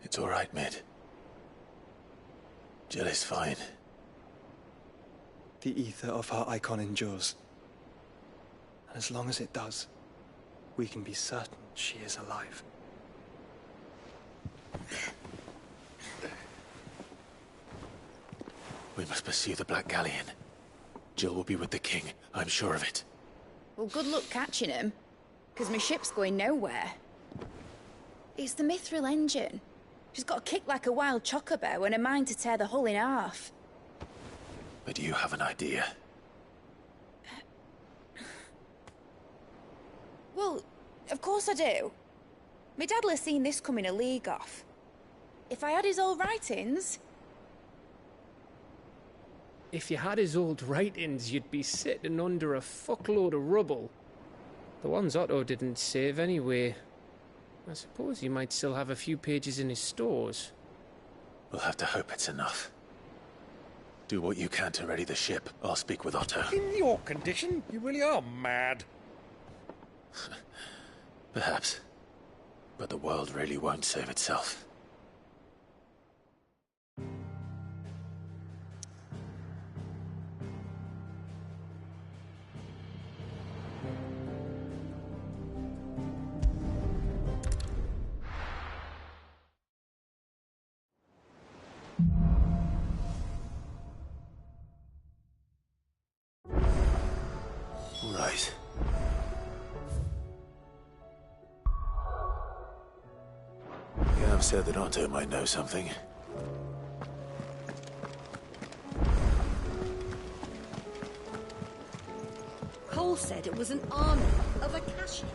It's all right, Mid. Jill is fine. The ether of her icon endures. And as long as it does, we can be certain she is alive. We must pursue the Black Galleon. Jill will be with the king, I'm sure of it. Well, good luck catching him, because my ship's going nowhere. It's the Mithril engine. She's got a kick like a wild chocobo and a mind to tear the hull in half. But you have an idea. Well, of course I do. My dad'll have seen this coming a league off. If I had his old writings... If you had his old writings, you'd be sitting under a fuckload of rubble. The ones Otto didn't save anyway. I suppose he might still have a few pages in his stores. We'll have to hope it's enough. Do what you can to ready the ship. I'll speak with Otto. In your condition, you really are mad. Perhaps. But the world really won't save itself. Someone said that Otto might know something. Cole said it was an army of Akashi.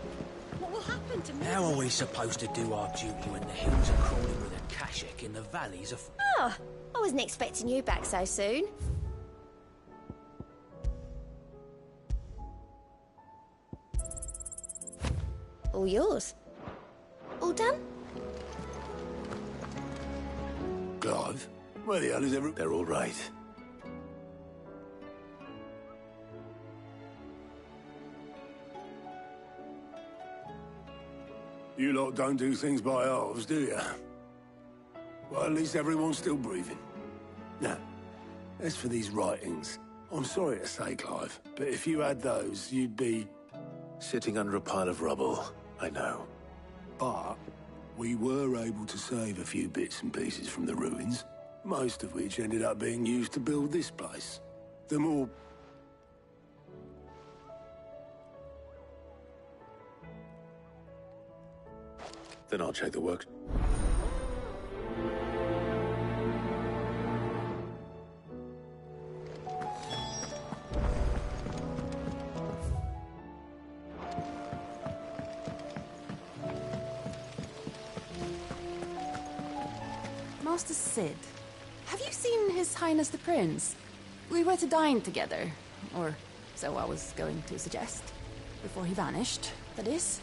What will happen to me? How are we supposed to do our duty when the hills are crawling with Akashic in the valleys of... Oh, I wasn't expecting you back so soon. All yours. All done? Clive? Where the hell is everyone? They're all right. You lot don't do things by halves, do you? Well, at least everyone's still breathing. Now, as for these writings, I'm sorry to say, Clive, but if you had those, you'd be... Sitting under a pile of rubble, I know. But we were able to save a few bits and pieces from the ruins, most of which ended up being used to build this place. The more... Then I'll check the work. Master Sid, have you seen His Highness the Prince? We were to dine together, or so I was going to suggest. Before he vanished, that is.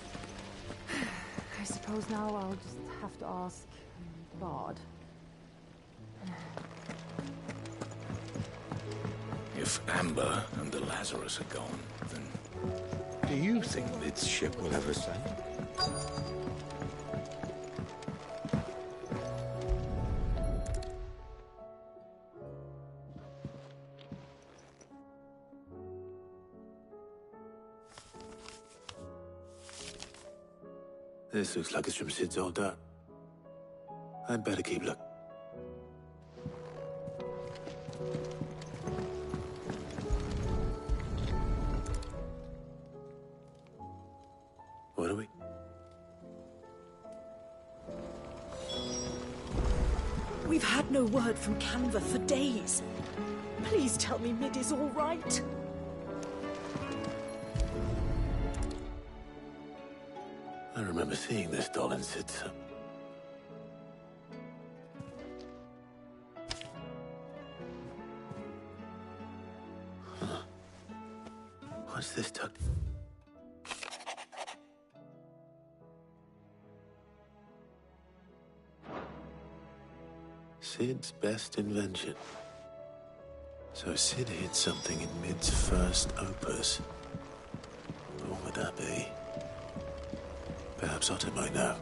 I suppose now I'll just have to ask the Bard. If Amber and the Lazarus are gone, then... Do you think this ship will ever sail? This looks like it's from Sid's old dad. I'd better keep looking. What are we? We've had no word from Canva for days. Please tell me Mid is all right. I remember seeing this doll in Sid's. Huh. What's this tucked? Sid's best invention. So Sid hid something in Mid's first opus. What would that be? Perhaps Otto might know.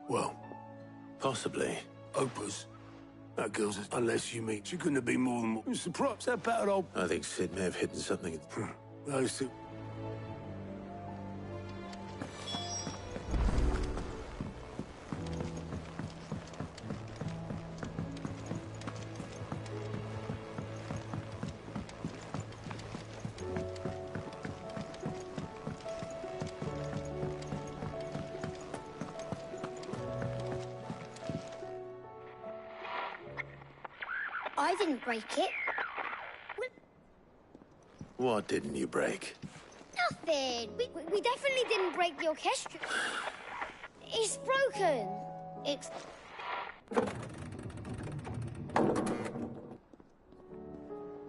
Well, possibly. Opus. That girl's... Unless you meet, she couldn't have been more than... It's the props, that battered old... I think Sid may have hidden something. Those two... I didn't break it. What didn't you break? Nothing. We definitely didn't break the orchestra. It's broken. It's...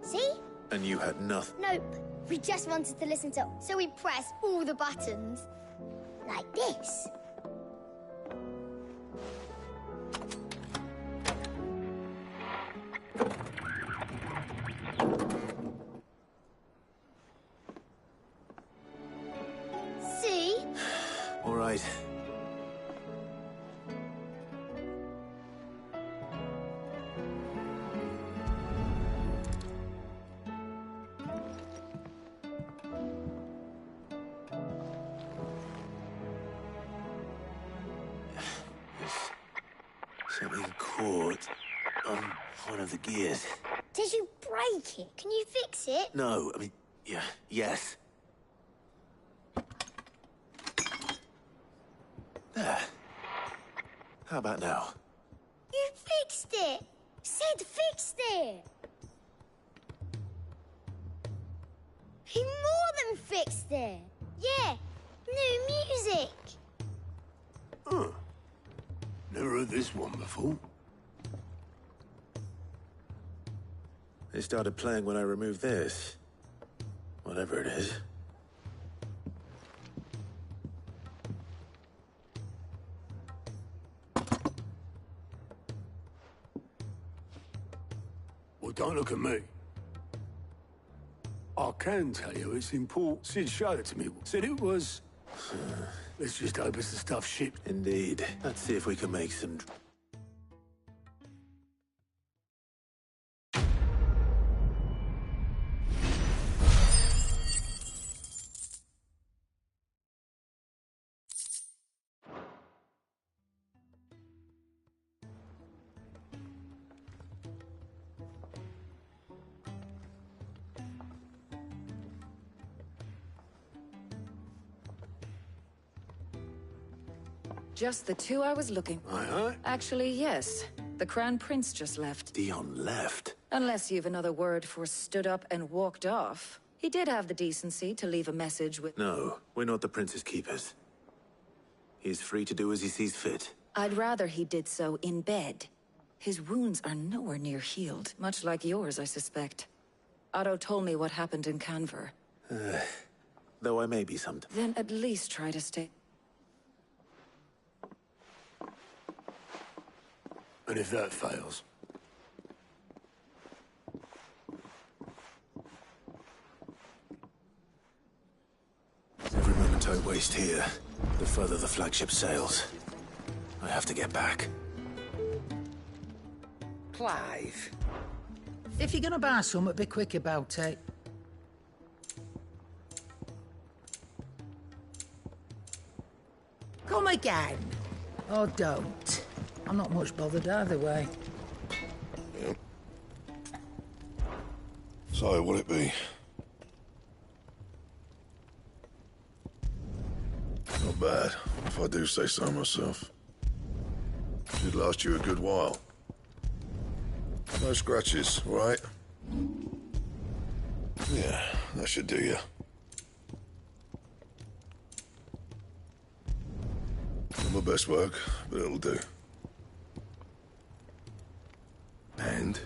See? And you had nothing. Nope. We just wanted to listen to... So we pressed all the buttons. Like this. See? All right. Something caught on one of the gears. Did you break it? Can you fix it? No, I mean, yeah, yes. There. How about now? You fixed it! Sid fixed it! He more than fixed it! Yeah, new music! Huh. Never heard this one before. They started playing when I removed this. Whatever it is. Well, don't look at me. I can tell you it's important. Sid showed it to me. Said it was... Let's just hope it's the stuff shipped. Indeed. Let's see if we can make some... Just the two I was looking for. Aye, aye. Actually, yes. The Crown Prince just left. Dion left? Unless you've another word for stood up and walked off. He did have the decency to leave a message with... No, we're not the Prince's keepers. He's free to do as he sees fit. I'd rather he did so in bed. His wounds are nowhere near healed, much like yours, I suspect. Otto told me what happened in Canver. Though I may be some... Then at least try to stay... And if that fails? Every moment I waste here, the further the flagship sails. I have to get back. Clive. If you're gonna buy something, be quick about it. Come again. Or don't. I'm not much bothered either way. Yep. So, what'll it be? Not bad, if I do say so myself. Should last you a good while. No scratches, all right? Yeah, that should do you. Not my best work, but it'll do. And?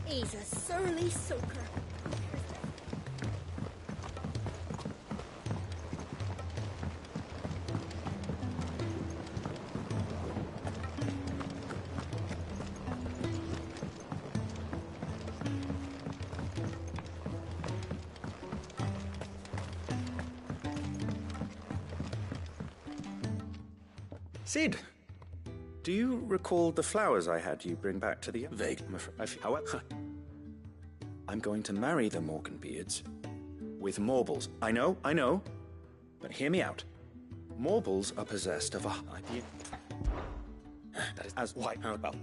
He's a surly soaker. Sid, do you recall the flowers I had you bring back to the... Vague. However, I'm going to marry the Morganbeards with Morbles. I know, but hear me out. Morbles are possessed of a idea that is as white about.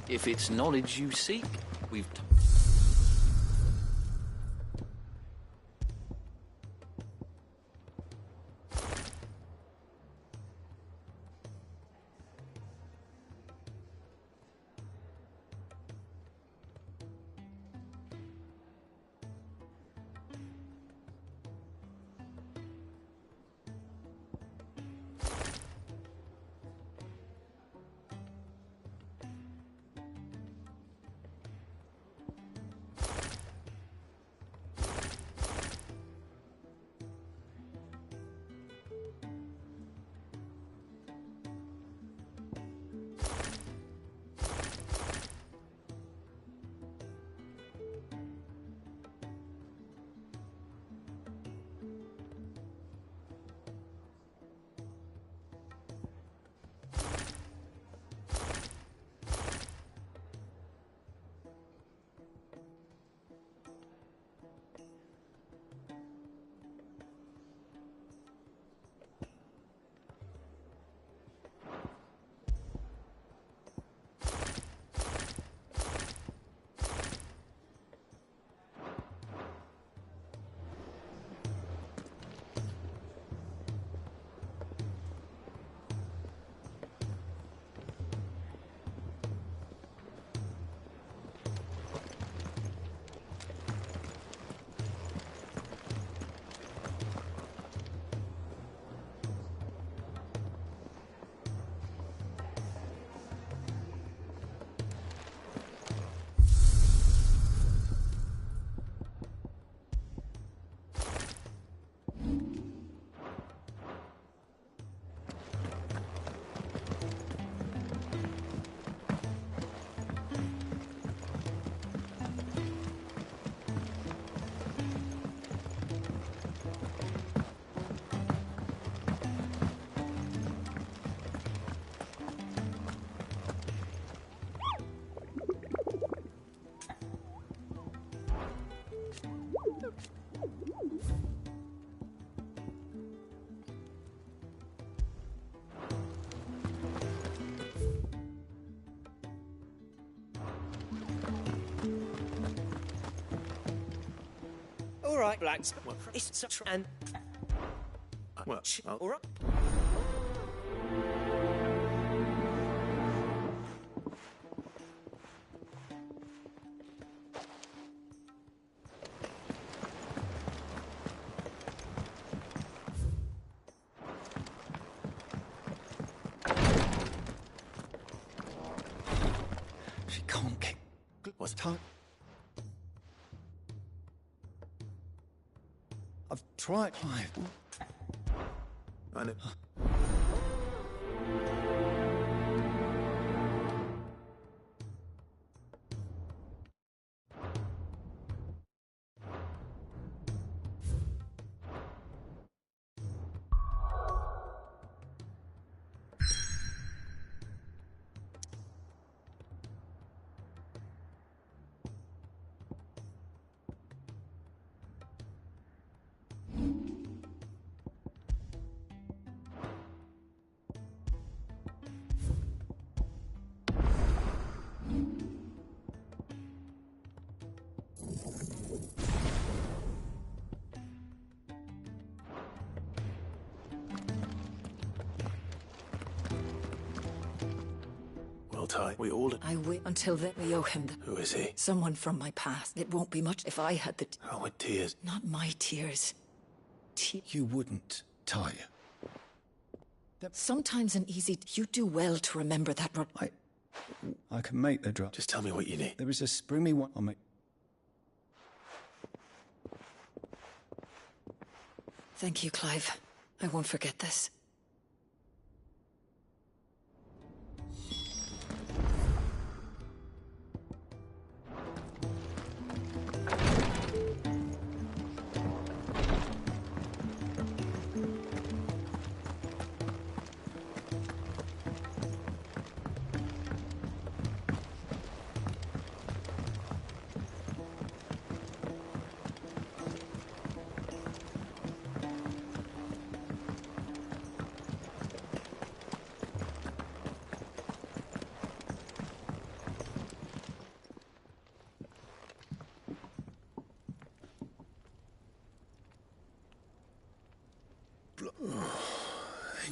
If it's knowledge you seek, we've... All right, blacks. Well, it's and. Well, all right. She can't get. What's time? I've tried. I know. Ty, we all... I wait until then we owe him the... Who is he? Someone from my past. It won't be much if I had the... Oh, with tears. Not my tears. You wouldn't, Ty. Sometimes an easy... You do well to remember that... I can make the drop. Just tell me what you need. There is a springy one. I'll make... Thank you, Clive. I won't forget this.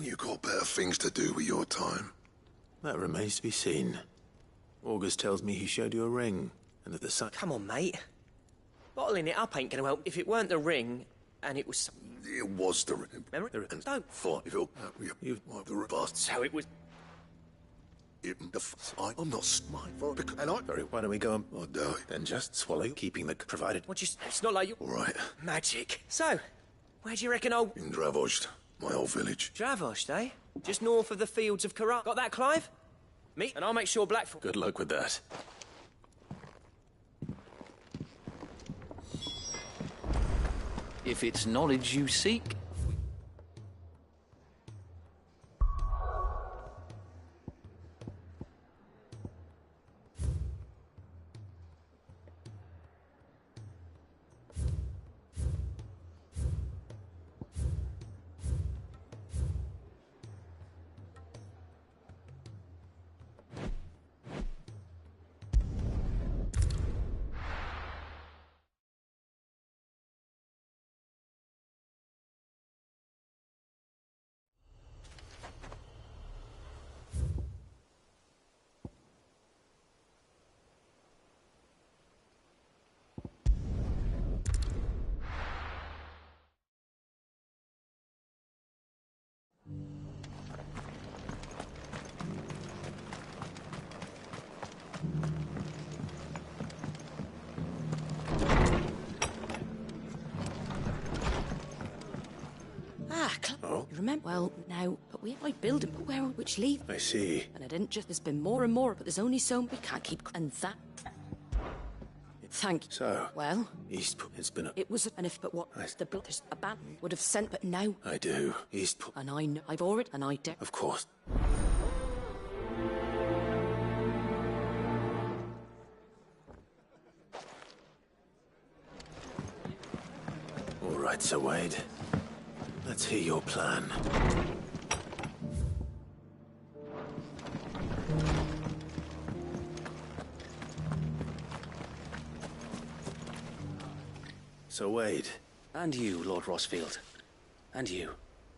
You got better things to do with your time. That remains to be seen. August tells me he showed you a ring, and that the sun... Come on, mate. Bottling it up ain't gonna help. If it weren't the ring, and it was... It was the ring. Remember? The ring. Don't. Thought if you the robust. So it was... I'm not smart for it. And Very, why don't we go and... I doubt it. Then just swallow, keeping the provided... What, just... It's not like you... All right. Magic. So, where do you reckon old... In Dravost, my old village. Dravost, eh? Just north of the fields of Karat. Got that, Clive? Me, and I'll make sure Blackfoot... Good luck with that. If it's knowledge you seek, You remember? Well, now, but we might build it, but where which leave? I see. And I didn't just... There's been more and more, but there's only so... We can't keep... And that... Thank you. So... Well... It's been a... It was... And if... But what... The blood... There's a band would have sent, but now... I do. And I know... I've already... And I dare... Of course. All right, Sir Wade. Let's hear your plan. So Wade. And you, Lord Rossfield. And you.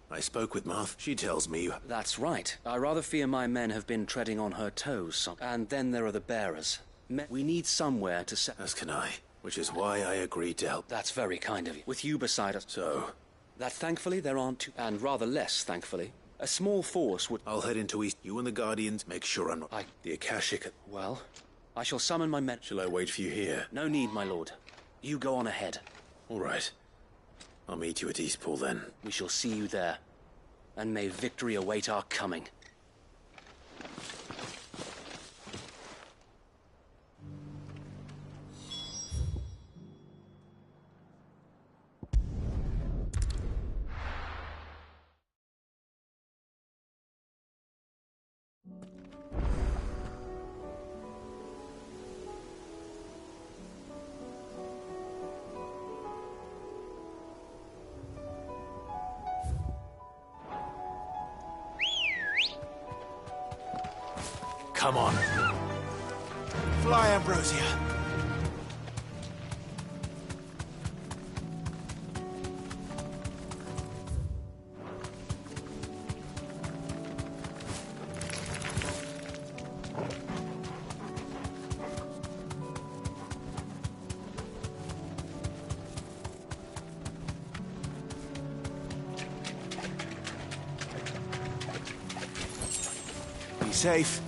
I spoke with Martha. She tells me... That's right. I rather fear my men have been treading on her toes. And then there are the bearers. We need somewhere to set... As can I. Which is why I agreed to help. That's very kind of you. With you beside us. So? That thankfully there aren't two... And rather less, thankfully. A small force would... I'll head into East. You and the Guardians, make sure I'm not... The Akashic... Well, I shall summon my men... Shall I wait for you here? No need, my lord. You go on ahead. All right. I'll meet you at Eastpool then. We shall see you there. And may victory await our coming. Come on. Fly, Ambrosia. Be safe.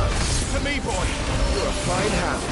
To me, boy. You're a fine hound.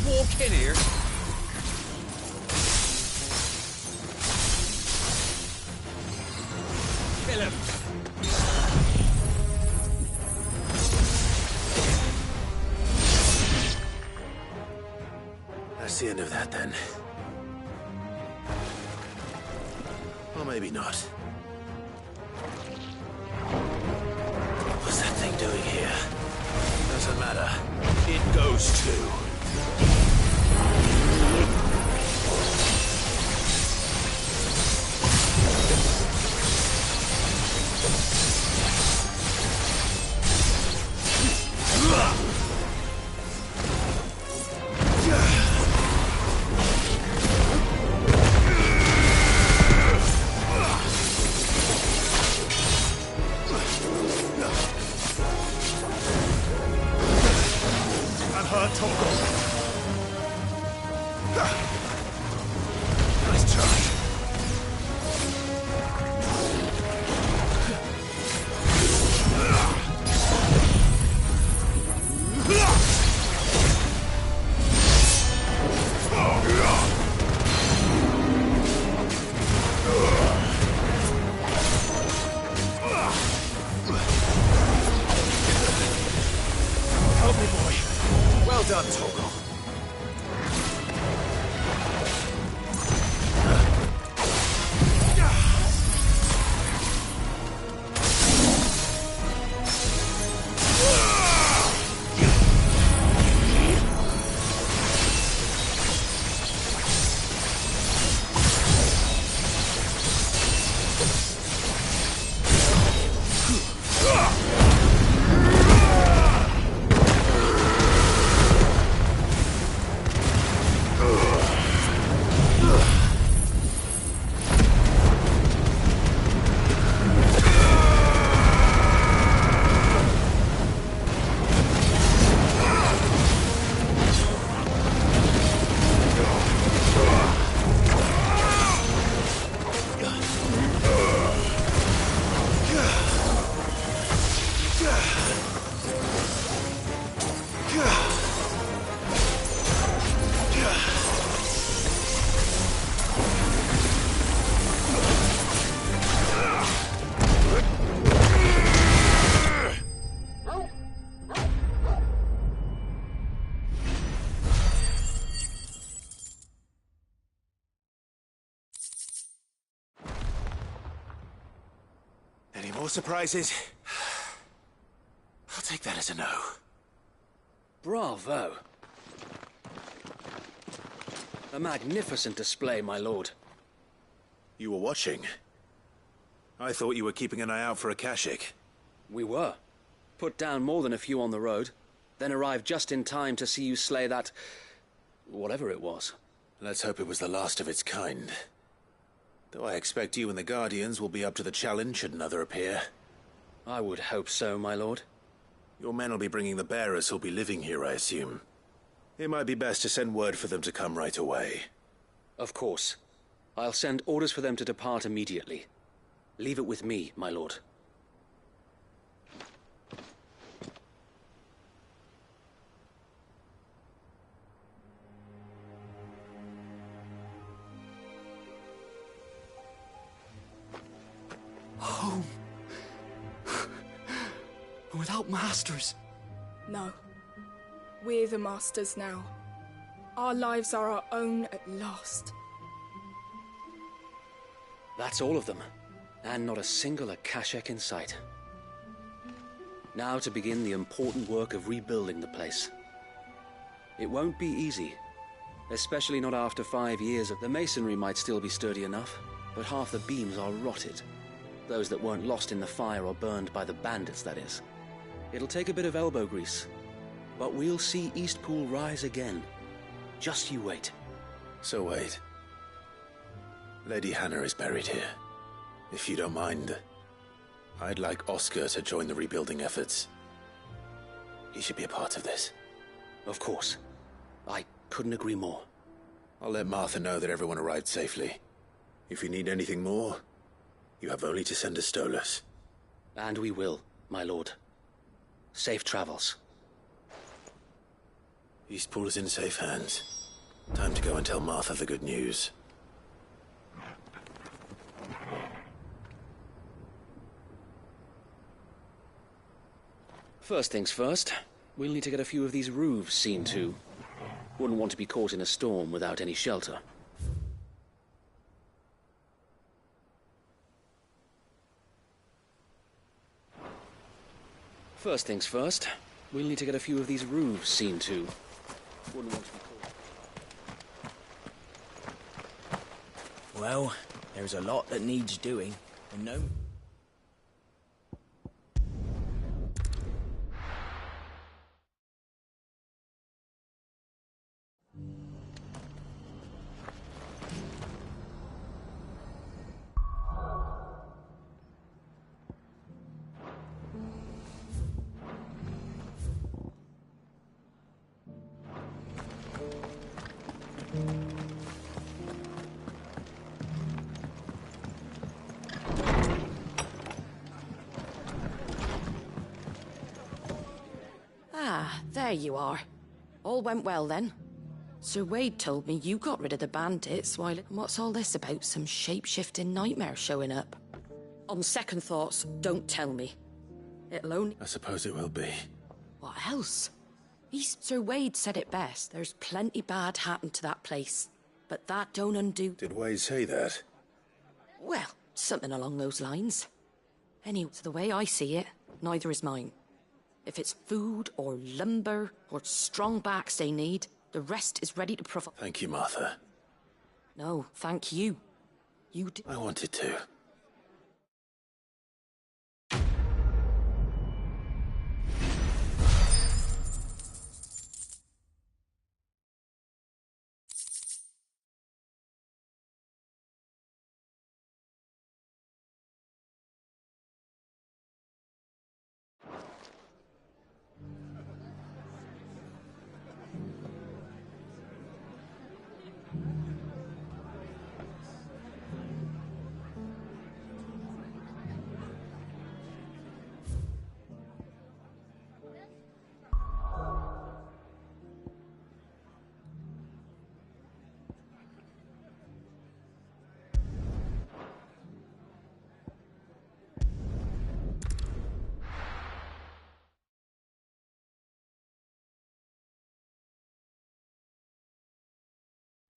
Walk in here. Kill him. That's the end of that, then. Or maybe not. What's that thing doing here? Doesn't matter. It goes too. Any more surprises? I'll take that as a no. Bravo. A magnificent display, my lord. You were watching. I thought you were keeping an eye out for a Kashik. We were. Put down more than a few on the road, then arrived just in time to see you slay that... whatever it was. Let's hope it was the last of its kind. Though I expect you and the Guardians will be up to the challenge should another appear. I would hope so, my lord. Your men will be bringing the bearers who'll be living here, I assume. It might be best to send word for them to come right away. Of course. I'll send orders for them to depart immediately. Leave it with me, my lord. Home. Without masters. No. We're the masters now. Our lives are our own at last. That's all of them. And not a single Akashek in sight. Now to begin the important work of rebuilding the place. It won't be easy. Especially not after 5 years. The masonry might still be sturdy enough, but half the beams are rotted. Those that weren't lost in the fire or burned by the bandits, that is. It'll take a bit of elbow grease, but we'll see Eastpool rise again. Just you wait. So wait. Lady Hannah is buried here. If you don't mind, I'd like Oscar to join the rebuilding efforts. He should be a part of this. Of course. I couldn't agree more. I'll let Martha know that everyone arrived safely. If you need anything more, you have only to send a Stolas. And we will, my lord. Safe travels. Eastpool is in safe hands. Time to go and tell Martha the good news. First things first, we'll need to get a few of these roofs seen to. Wouldn't want to be caught in a storm without any shelter. First things first, we'll need to get a few of these roofs seen to. Wouldn't want to be caught. Well, there's a lot that needs doing, and no... There you are. All went well then. Sir Wade told me you got rid of the bandits while... What's all this about some shape-shifting nightmare showing up? On second thoughts, don't tell me. It'll only... I suppose it will be. What else? Sir Wade said it best. There's plenty bad happened to that place. But that don't undo... Did Wade say that? Well, something along those lines. Anyway, so the way I see it, neither is mine. If it's food or lumber or strong backs they need, the rest is ready to provide. Thank you, Martha. No, thank you. You did. I wanted to.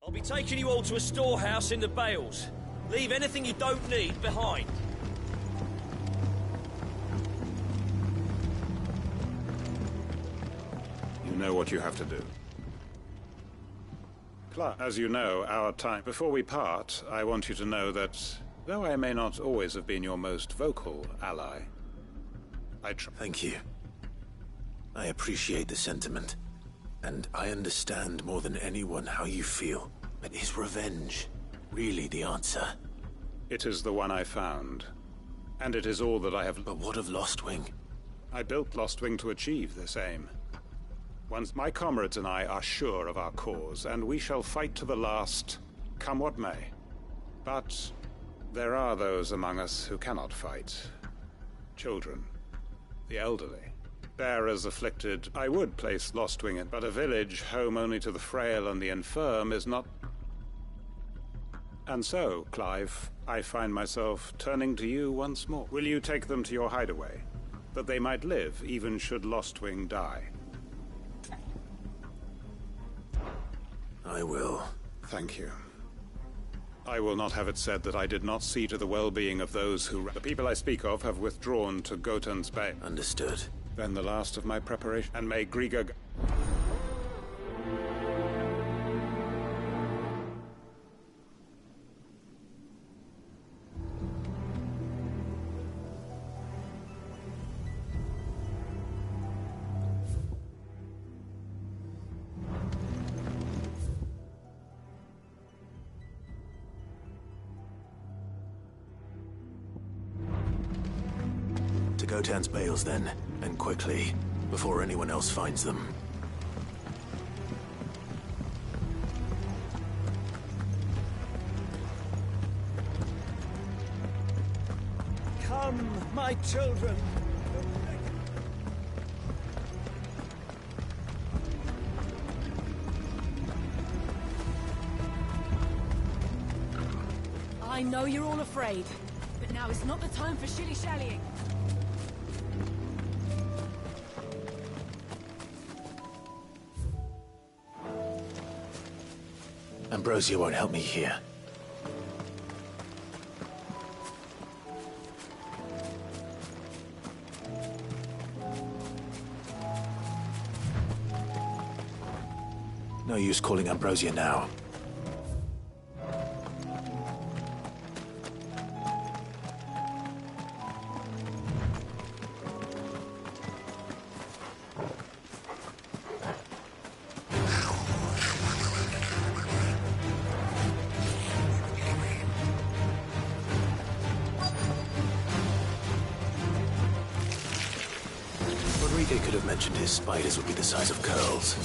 I'll be taking you all to a storehouse in the Bales. Leave anything you don't need behind. know what you have to do. Clark, as you know, our time... Before we part, I want you to know that, though I may not always have been your most vocal ally, Thank you. I appreciate the sentiment. And I understand more than anyone how you feel. But is revenge really the answer? It is the one I found. And it is all that I have... But what of Lostwing? I built Lostwing to achieve this aim. Once my comrades and I are sure of our cause, and we shall fight to the last, come what may. But there are those among us who cannot fight. Children, the elderly, bearers afflicted. I would place Lostwing in, but a village home only to the frail and the infirm is not... And so, Clive, I find myself turning to you once more. Will you take them to your hideaway, that they might live even should Lostwing die? I will. Thank you. I will not have it said that I did not see to the well-being of those who... The people I speak of have withdrawn to Gotan's Bay. Understood. Then the last of my preparation. And may Griga... To Gotan's bales, then, and quickly, before anyone else finds them. Come, my children. I know you're all afraid, but now is not the time for shilly-shallying. Ambrosia won't help me here. No use calling Ambrosia now. Rodriguez could have mentioned his spiders would be the size of curls.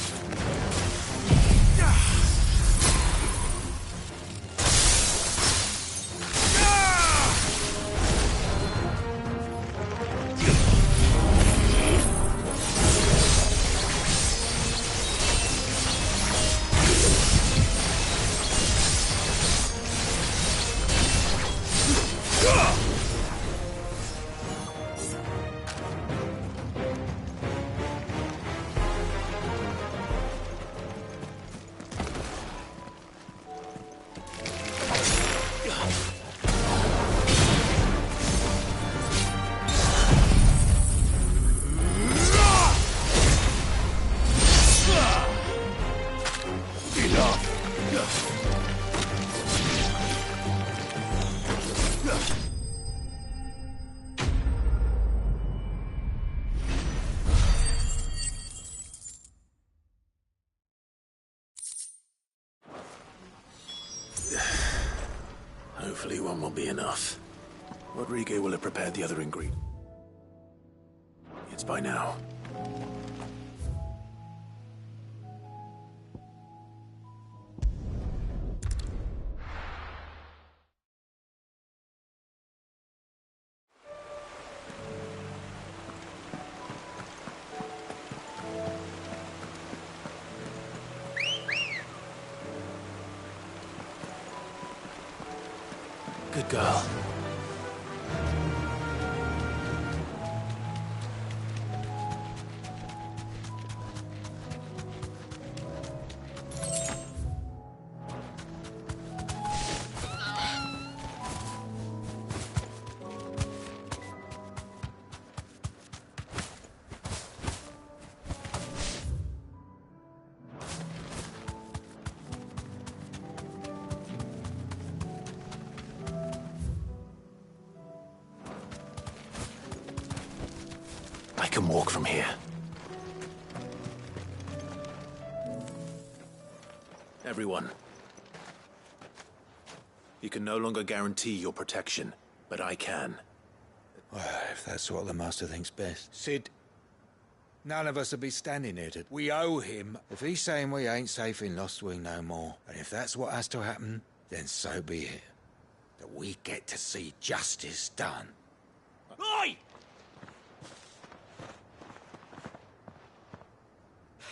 Hopefully one will be enough. Rodriguez will have prepared the other ingredient. It's by now. Good girl. I can walk from here. Everyone. You can no longer guarantee your protection, but I can. Well, if that's what the Master thinks best. Sid, none of us will be standing here to... We owe him. If he's saying we ain't safe in Lost Wing no more, and if that's what has to happen, then so be it. That we get to see justice done. Oi!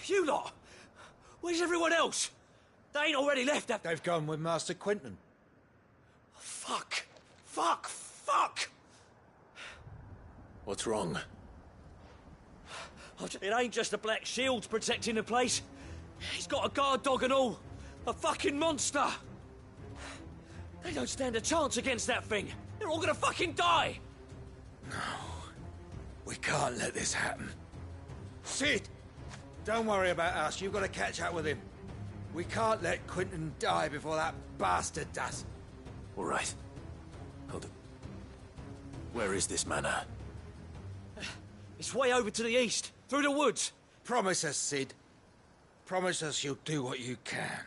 You lot! Where's everyone else? They ain't already left, have they? They've gone with Master Quentin. Fuck! Fuck! Fuck! What's wrong? It ain't just the Black Shields protecting the place. He's got a guard dog and all. A fucking monster! They don't stand a chance against that thing. They're all gonna fucking die! No. We can't let this happen. Sid! Don't worry about us. You've got to catch up with him. We can't let Quentin die before that bastard does. All right. Hold it. Where is this manor? It's way over to the east, through the woods. Promise us, Sid. Promise us you'll do what you can.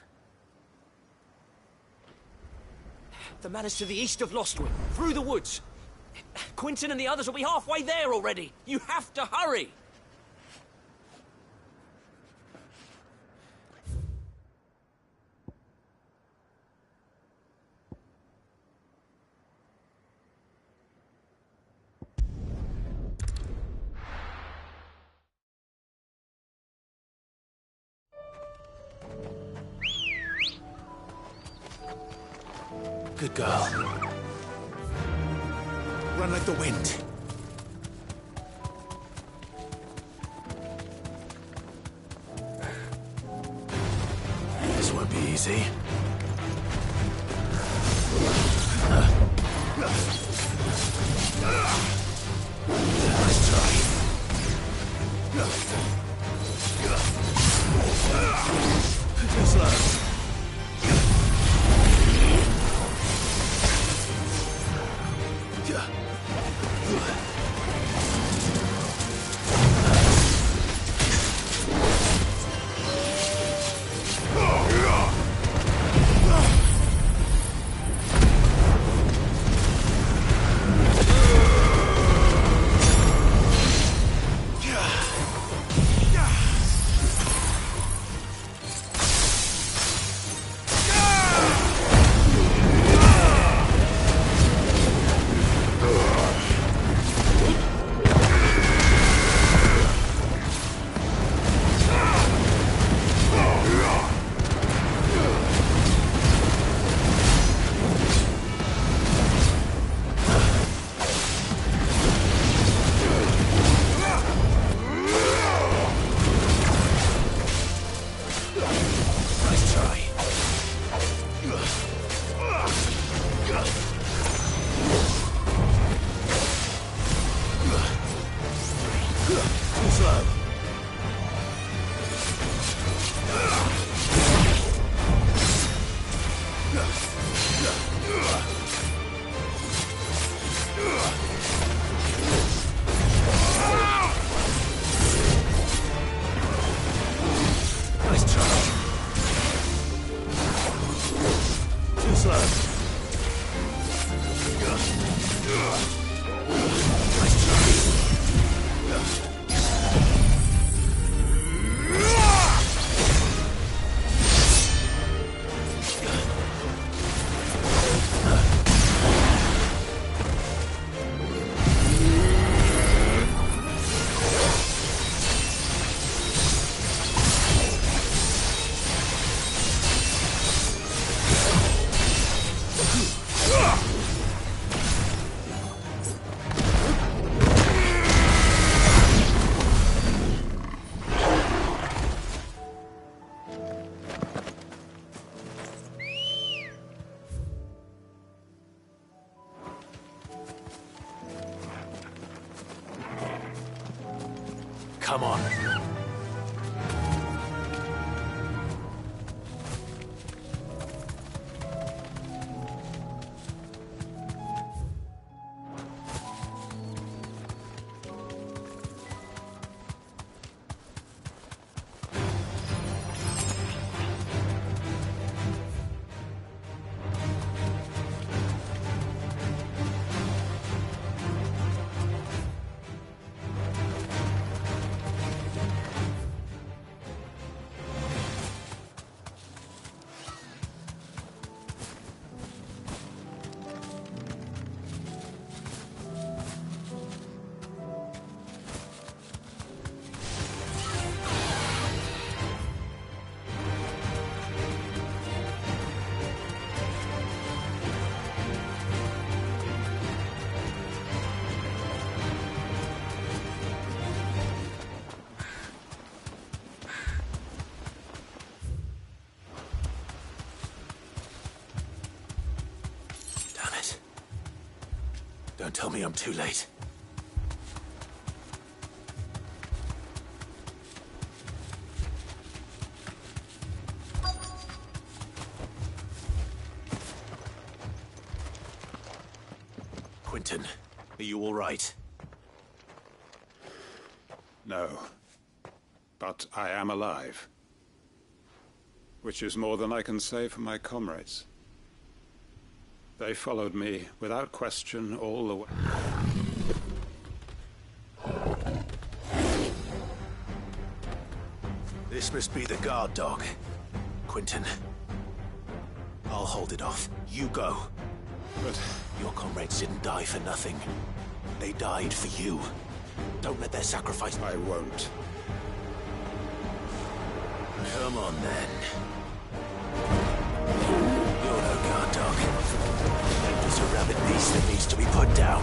The manor's to the east of Lostwing, through the woods. Quentin and the others will be halfway there already. You have to hurry. Good girl. Run like the wind. This won't be easy. Nice try. Too slow. Come on. Don't tell me I'm too late. Quentin, are you all right? No. But I am alive. Which is more than I can say for my comrades. They followed me, without question, all the way. This must be the guard dog. Quentin. I'll hold it off. You go. But your comrades didn't die for nothing. They died for you. Don't let their sacrifice... I won't. Come on, then. You're no guard dog. You're just a rabid beast that needs to be put down.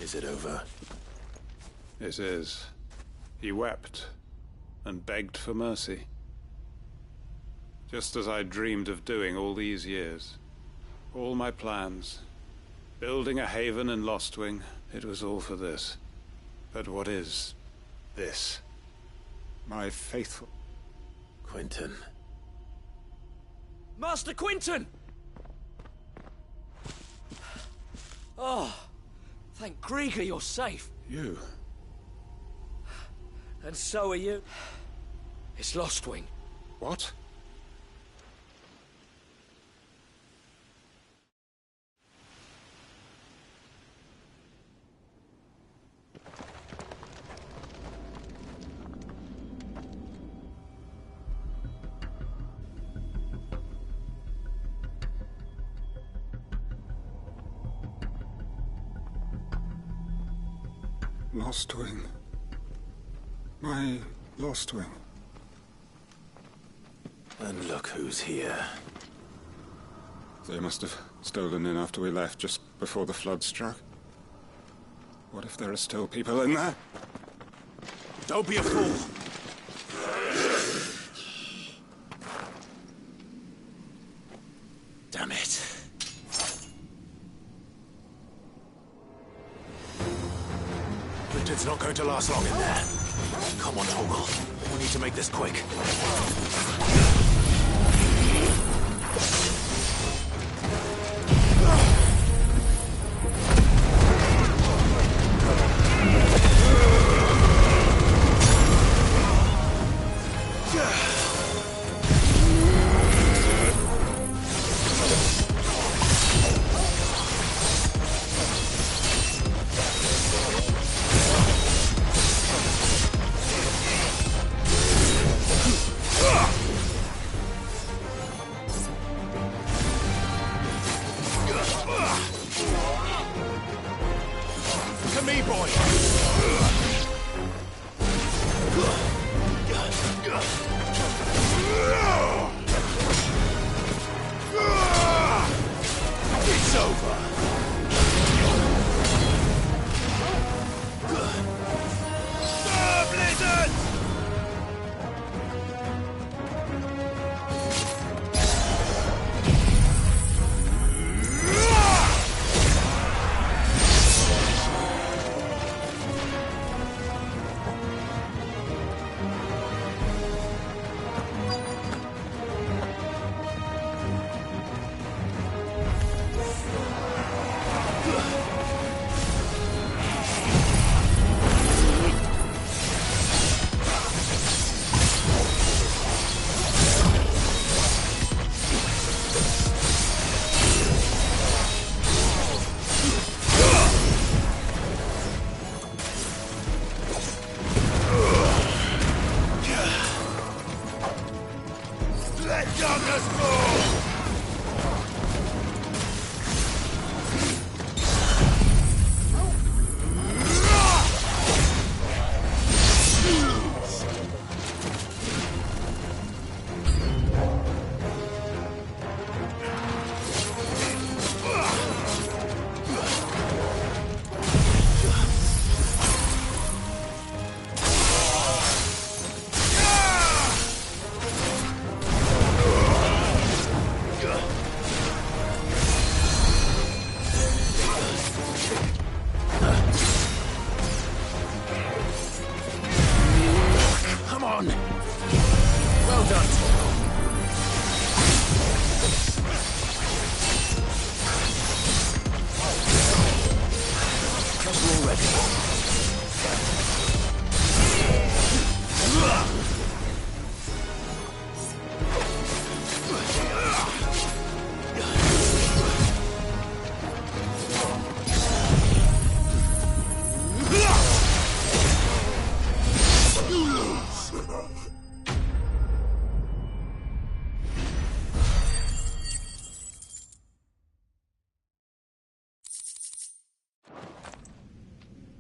Is it over? It is. He wept and begged for mercy. Just as I dreamed of doing all these years. All my plans. Building a haven in Lostwing, it was all for this. But what is this? My faithful... Quentin. Master Quentin! Oh, thank Grieger you're safe. You? And so are you. It's Lostwing. What? Lostwing. My Lostwing. And look who's here. They must have stolen in after we left, just before the flood struck. What if there are still people in there? Don't be a fool! Damn it. Quentin's not going to last long in there. Come on, Torgal. We need to make this quick.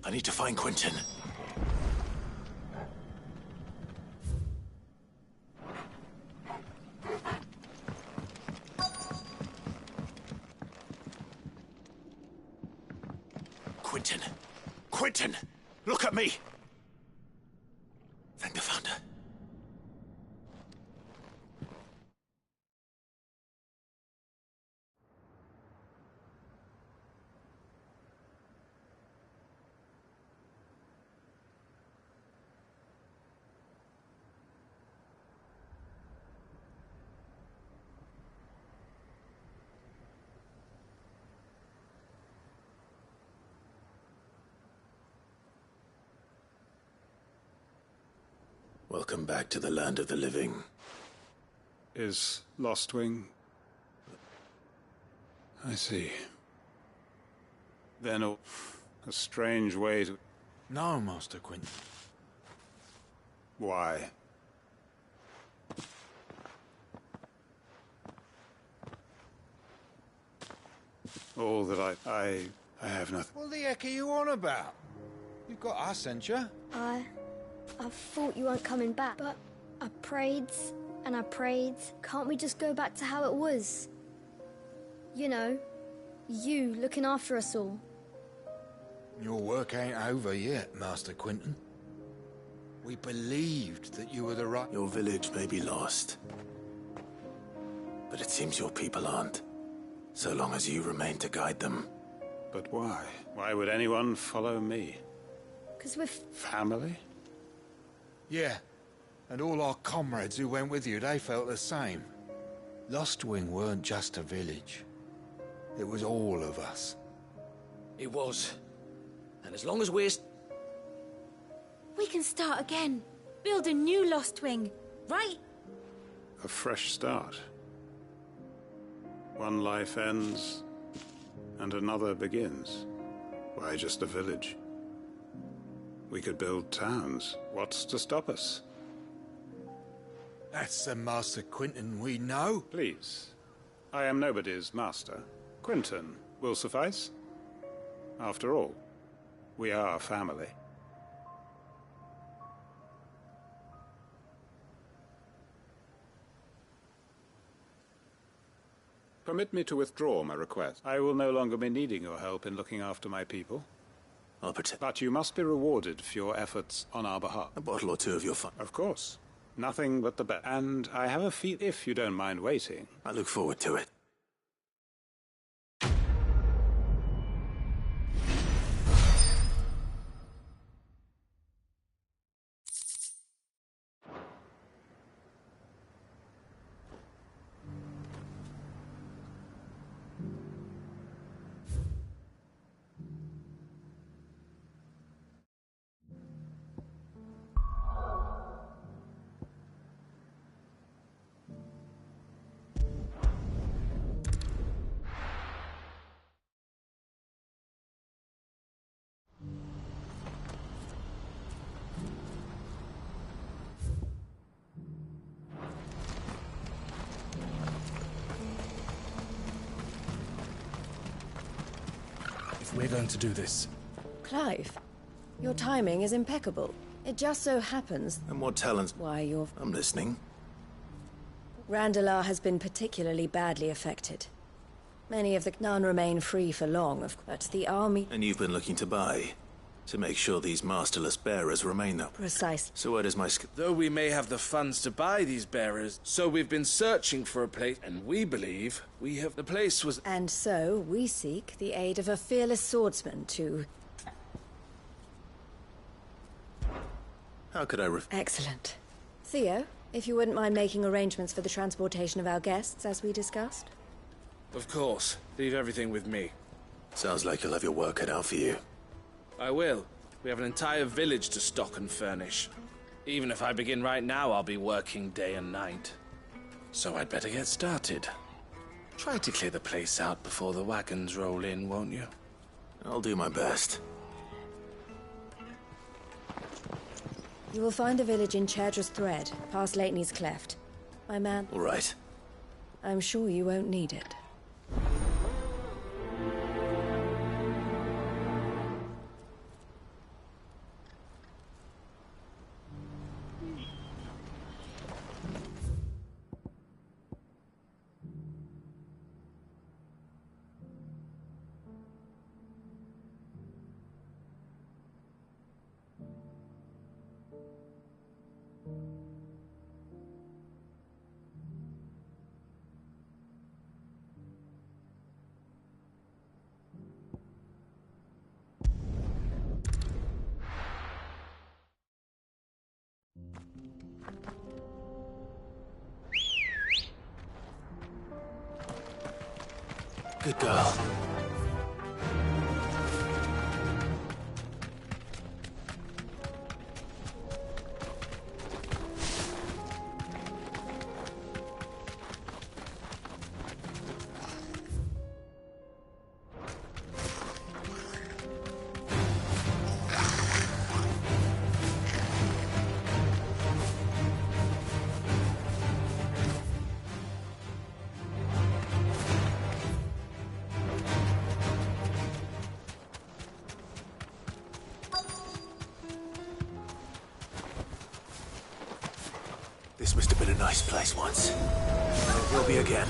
I need to find Quentin. Quentin! Quentin! Look at me! Thank the Founder. Welcome back to the land of the living. Is Lostwing... I see. Then a strange way to... No, Master Quentin. Why? All that I have nothing. What the heck are you on about? You've got us, ain't you? I thought you weren't coming back, but I prayed and I prayed. Can't we just go back to how it was? You know, you looking after us all. Your work ain't over yet, Master Quentin. We believed that you were the right... Your village may be lost, but it seems your people aren't, so long as you remain to guide them. But why? Why would anyone follow me? Because we're... Family? Yeah. And all our comrades who went with you, they felt the same. Lostwing weren't just a village. It was all of us. It was. And as long as we're... We can start again. Build a new Lostwing, right? A fresh start. One life ends, and another begins. Why just a village? We could build towns. What's to stop us? That's the Master Quinton we know. Please. I am nobody's master. Quinton will suffice. After all, we are family. Permit me to withdraw my request. I will no longer be needing your help in looking after my people. I'll protect. But you must be rewarded for your efforts on our behalf. A bottle or two of your fun. Of course. Nothing but the best. And I have a feat if you don't mind waiting. I look forward to it. We're going to do this. Clive, your timing is impeccable. It just so happens... And what talents... Why, you're... I'm listening. Randalar has been particularly badly affected. Many of the none remain free for long, but the army... And you've been looking to buy, to make sure these masterless bearers remain though. Precisely. So where does my... Though we may have the funds to buy these bearers, so we've been searching for a place, and we believe we have... The place was... And so we seek the aid of a fearless swordsman to... How could I Excellent. Theo, if you wouldn't mind making arrangements for the transportation of our guests, as we discussed. Of course. Leave everything with me. Sounds like you'll have your work cut out for you. I will. We have an entire village to stock and furnish. Even if I begin right now, I'll be working day and night. So I'd better get started. Try to clear the place out before the wagons roll in, won't you? I'll do my best. You will find a village in Chadra's Thread, past Lateney's Cleft. My man... All right. I'm sure you won't need it. Good girl. This must have been a nice place once. It will be again.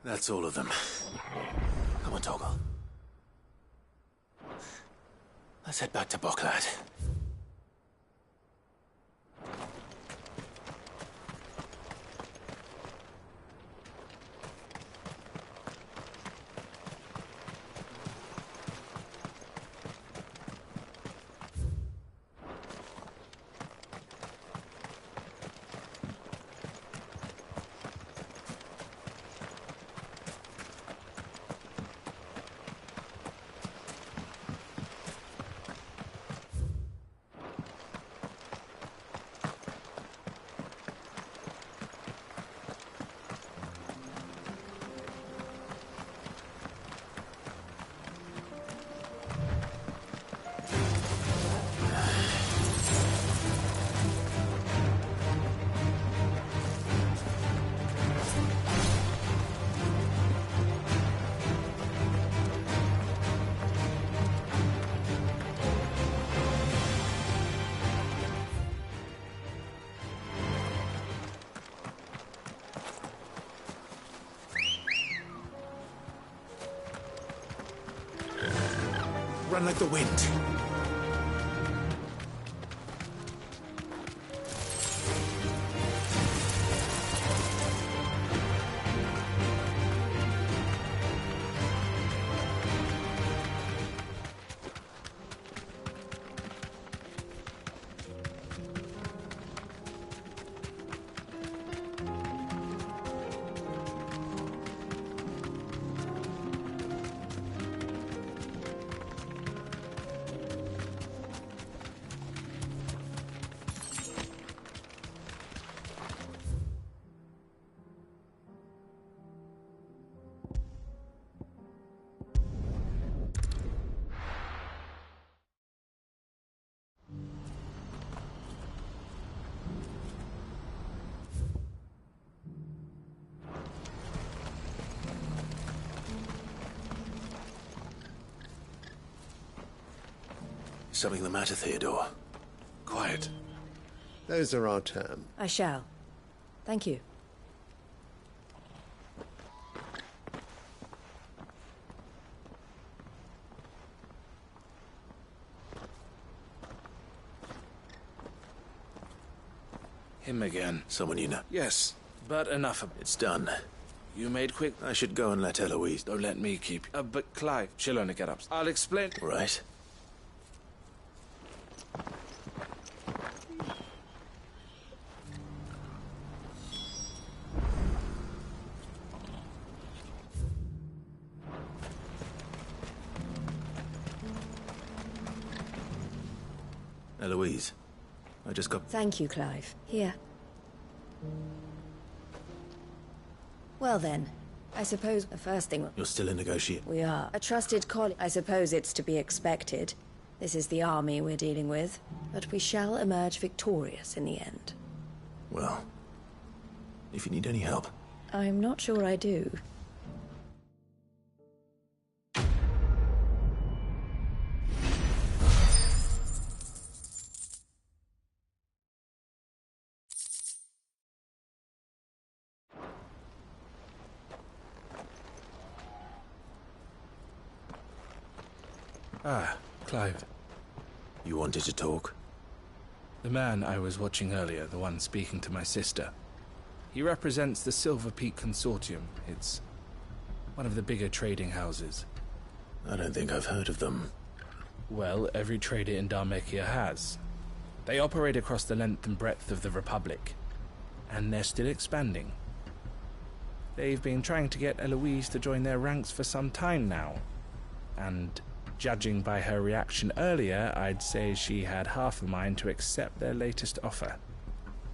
That's all of them. Come on, Toggle. Let's head back to Boklad. Run like the wind. Something the matter, Theodore? Quiet. Those are our terms. I shall. Thank you. Him again. Someone you know? Yes, but enough of it. It's done. You made quick. I should go and let Eloise. Don't let me keep you. But Clive, she'll only get up. I'll explain. Right. Eloise, I just got... Thank you, Clive. Here. Well then, I suppose the first thing... You're still in negotiation? We are. A trusted colleague. I suppose it's to be expected. This is the army we're dealing with. But we shall emerge victorious in the end. Well, if you need any help... I'm not sure I do. Ah, Clive. You wanted to talk? The man I was watching earlier, the one speaking to my sister. He represents the Silver Peak Consortium. It's one of the bigger trading houses. I don't think I've heard of them. Well, every trader in Dharmekia has. They operate across the length and breadth of the Republic. And they're still expanding. They've been trying to get Eloise to join their ranks for some time now. And... judging by her reaction earlier, I'd say she had half a mind to accept their latest offer.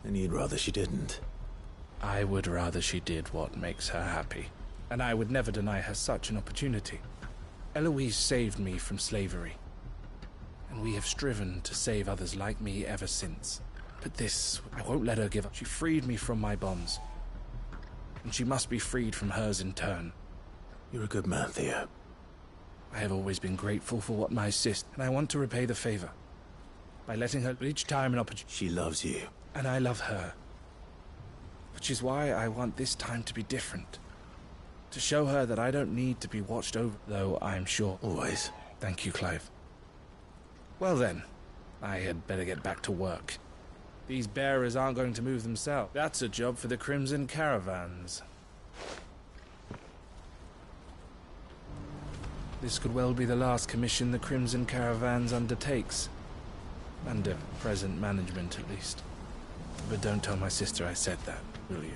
And you'd rather she didn't? I would rather she did what makes her happy. And I would never deny her such an opportunity. Eloise saved me from slavery. And we have striven to save others like me ever since. But this, I won't let her give up. She freed me from my bonds. And she must be freed from hers in turn. You're a good man, Theo. I have always been grateful for what my sister, and I want to repay the favor by letting her each time an opportunity. She loves you. And I love her. Which is why I want this time to be different. To show her that I don't need to be watched over, though I am sure. Always. Thank you, Clive. Well then, I had better get back to work. These bearers aren't going to move themselves. That's a job for the Crimson Caravans. This could well be the last commission the Crimson Caravans undertakes. Under present management, at least. But don't tell my sister I said that, will you?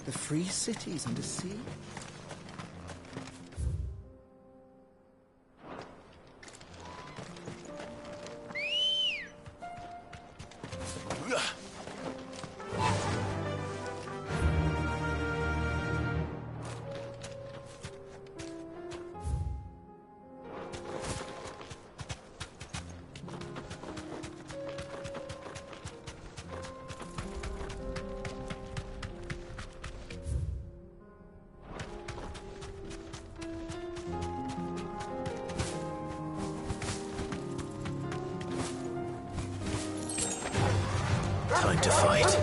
The free cities under sea? Time to fight.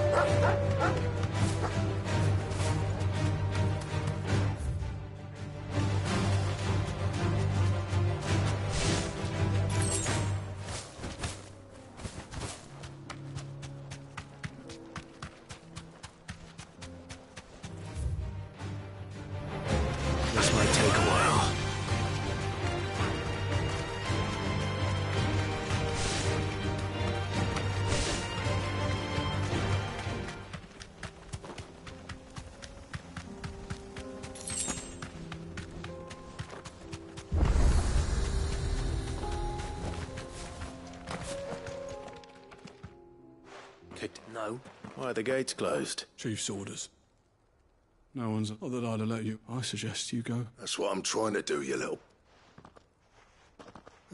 This might take a while. No. Why are the gates closed? Chief's orders. No one's... Not that I'd have let you. I suggest you go. That's what I'm trying to do, you little...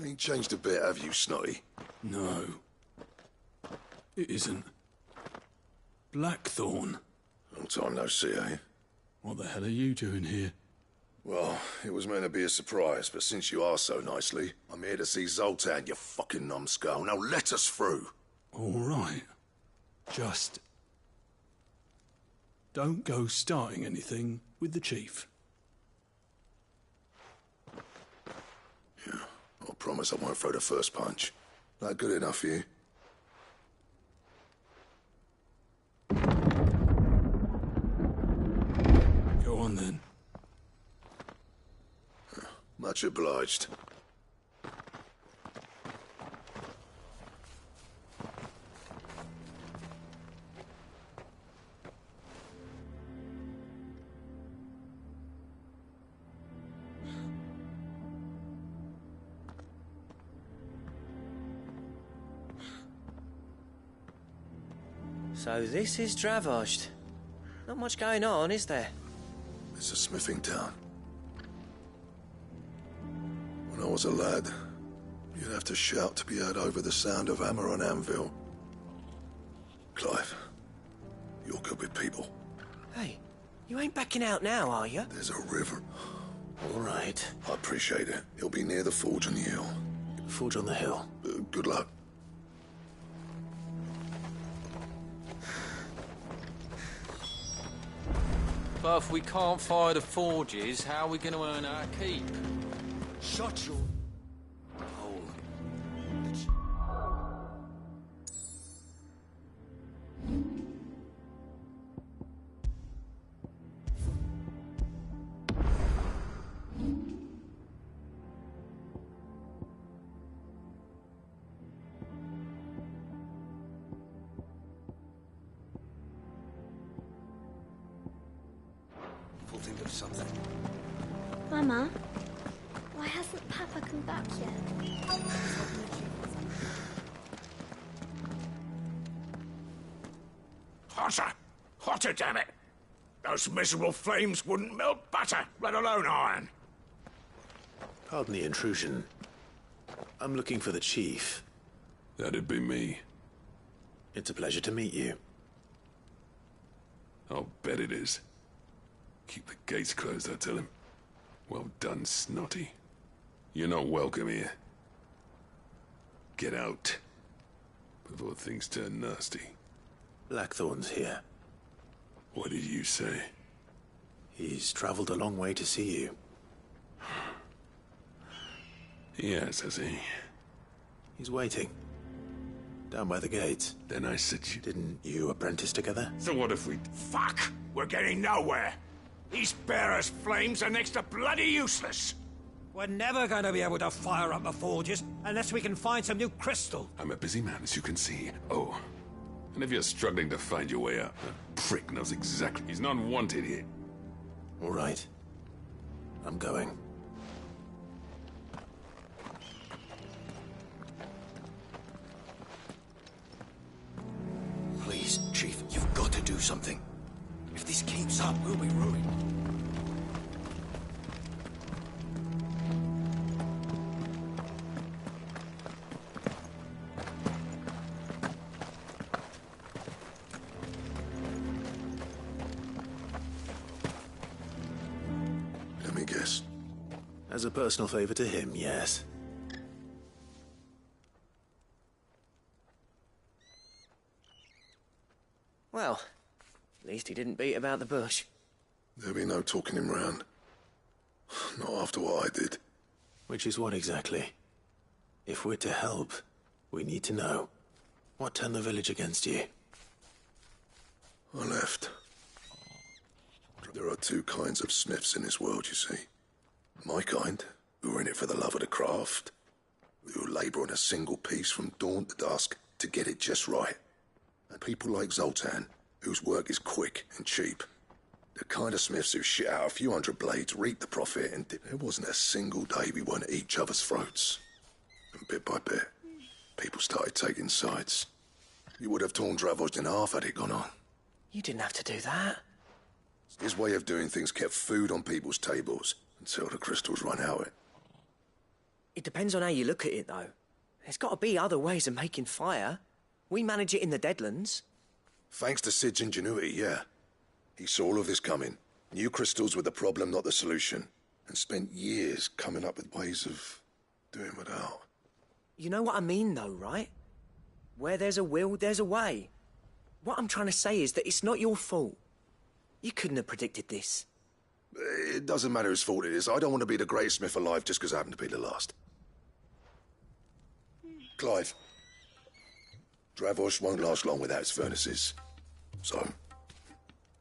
Ain't changed a bit, have you, Snotty? No. It isn't. Blackthorn. Long time no see, eh? What the hell are you doing here? Well, it was meant to be a surprise, but since you are so nicely, I'm here to see Zoltan, you fucking numbskull. Now let us through. All right. Just... don't go starting anything with the chief. Yeah, I promise I won't throw the first punch. That good enough for you? Go on then. Much obliged. So this is Dravosht. Not much going on, is there? It's a smithing town. When I was a lad, you'd have to shout to be heard over the sound of hammer on anvil. Clive, you're good with people. Hey, you ain't backing out now, are you? There's a river. All right. I appreciate it. It'll be near the forge on the hill. Forge on the hill. Good luck. But if we can't fire the forges, how are we going to earn our keep? Shut your hole. We'll think of something. Mama, Why hasn't Papa come back yet? Hotter! Hotter, damn it! Those miserable flames wouldn't melt butter, let alone iron. Pardon the intrusion. I'm looking for the chief. That'd be me. It's a pleasure to meet you. I'll bet it is. Keep the gates closed, I tell him. Well done, Snotty. You're not welcome here. Get out. Before things turn nasty. Blackthorn's here. What did you say? He's traveled a long way to see you. Yes, has he? He's waiting. Down by the gates. Then I said you... Didn't you apprentice together? So what if we... Fuck! We're getting nowhere. These bearers' flames are next to bloody useless. We're never going to be able to fire up the forges unless we can find some new crystal. I'm a busy man, as you can see. Oh, and if you're struggling to find your way out, that prick knows exactly. He's not wanted here. All right. I'm going. Please, Chief, you've got to do something. If this keeps up, we'll be ruined. Let me guess. As a personal favor to him, yes. Well, at least he didn't beat about the bush. There'll be no talking him round. Not after what I did. Which is what exactly? If we're to help, we need to know. What turned the village against you? I left. There are two kinds of smiths in this world, you see. My kind, who are in it for the love of the craft, who labour on a single piece from dawn to dusk to get it just right. And people like Zoltan, whose work is quick and cheap. The kind of smiths who shit out a few hundred blades, reap the profit, and there wasn't a single day we weren't at each other's throats. And bit by bit, people started taking sides. You would have torn Dravost in half had it gone on. You didn't have to do that. His way of doing things kept food on people's tables until the crystals run out. It depends on how you look at it, though. There's got to be other ways of making fire. We manage it in the Deadlands. Thanks to Sid's ingenuity, yeah. He saw all of this coming. Knew crystals were the problem, not the solution. And spent years coming up with ways of doing without. You know what I mean, though, right? Where there's a will, there's a way. What I'm trying to say is that it's not your fault. You couldn't have predicted this. It doesn't matter whose fault it is. I don't want to be the greatest smith alive just because I happen to be the last. Clive. Dravost won't last long without its furnaces. So,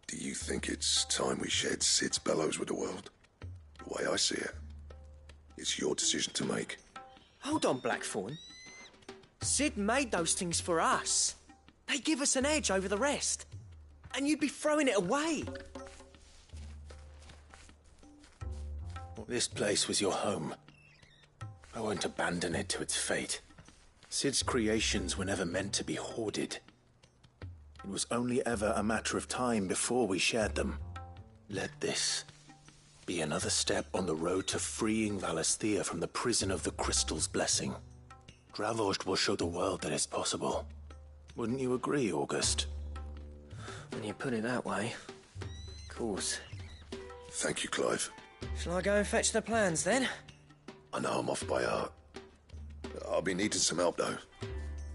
do you think it's time we shared Sid's bellows with the world? The way I see it, it's your decision to make. Hold on, Blackthorn. Sid made those things for us. They give us an edge over the rest. And you'd be throwing it away. This place was your home. I won't abandon it to its fate. Sid's creations were never meant to be hoarded. It was only ever a matter of time before we shared them. Let this be another step on the road to freeing Valisthea from the prison of the Crystal's blessing. Dravost will show the world that it's possible. Wouldn't you agree, August? When you put it that way, of course. Thank you, Clive. Shall I go and fetch the plans, then? I know I'm off by heart. I'll be needing some help, though.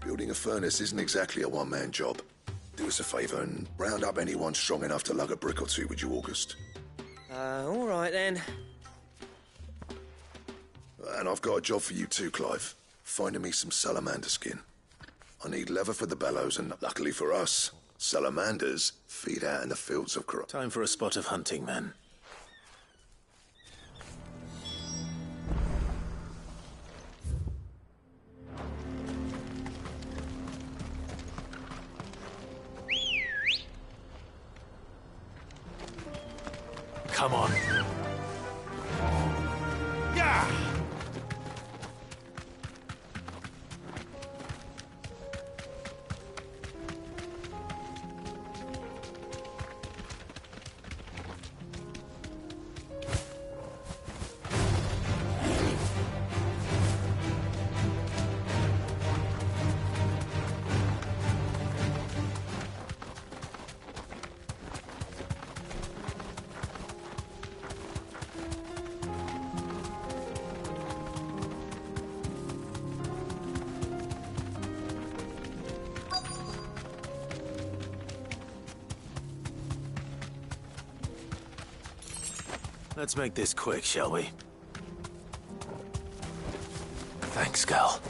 Building a furnace isn't exactly a one-man job. Do us a favour and round up anyone strong enough to lug a brick or two, would you, August? All right, then. And I've got a job for you too, Clive. Finding me some salamander skin. I need leather for the bellows, and luckily for us, salamanders feed out in the fields of Kara. Time for a spot of hunting, men. Come on. Yeah! Let's make this quick, shall we? Thanks, Gal.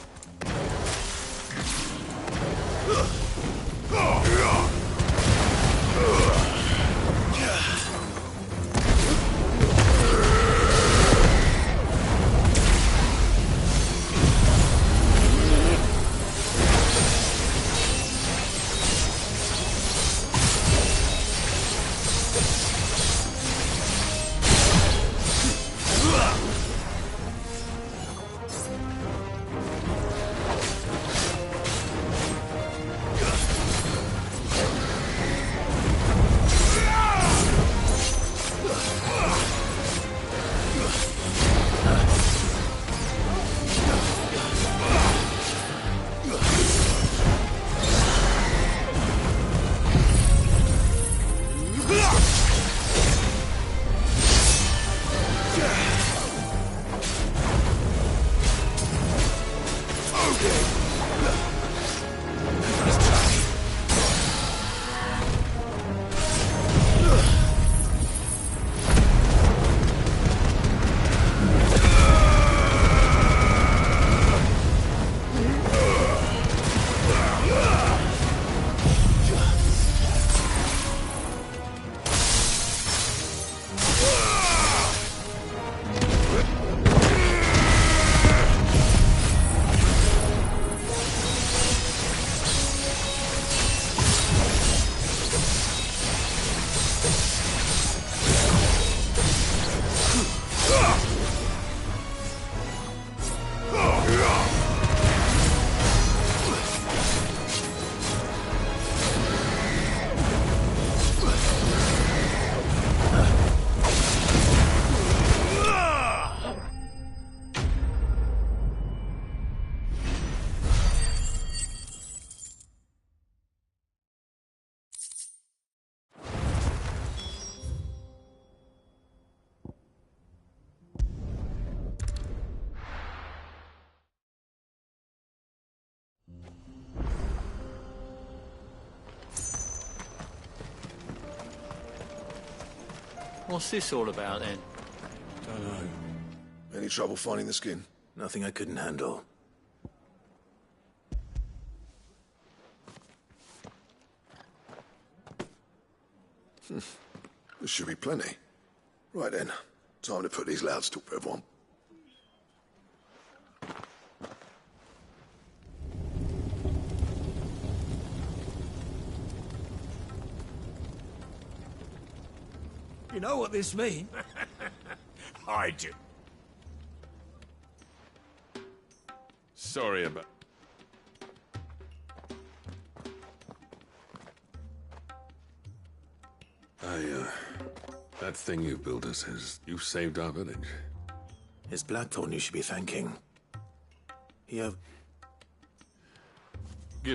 What's this all about, then? Don't know. Any trouble finding the skin? Nothing I couldn't handle. There should be plenty. Right then. Time to put these louds to everyone. You know what this means? I do. Sorry about... That thing you built us says you saved our village. It's Blackthorn you should be thanking. Give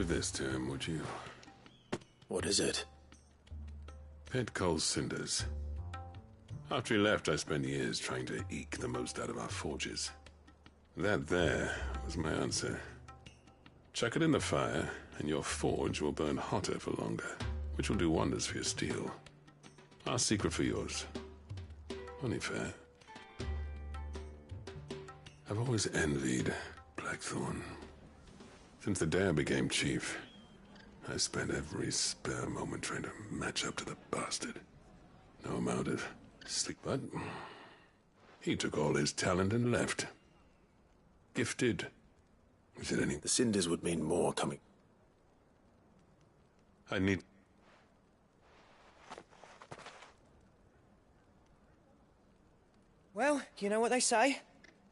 this to him, would you? What is it? Pit Coal's cinders. After he left, I spent years trying to eke the most out of our forges. That there was my answer. Chuck it in the fire, and your forge will burn hotter for longer, which will do wonders for your steel. Our secret for yours. Only fair. I've always envied Blackthorn. Since the day I became chief, I spent every spare moment trying to match up to the bastard. No amount of sleep, but he took all his talent and left. Gifted. Is it any... The cinders would mean more coming. I need... Well, you know what they say.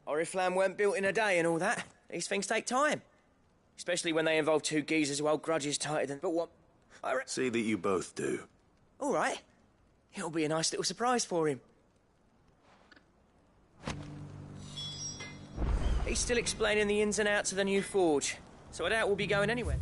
Oriflamme weren't built in a day and all that. These things take time. Especially when they involve two geezers who hold grudges tighter than... But what? See that you both do. All right. It'll be a nice little surprise for him. He's still explaining the ins and outs of the new forge, so I doubt we'll be going anywhere.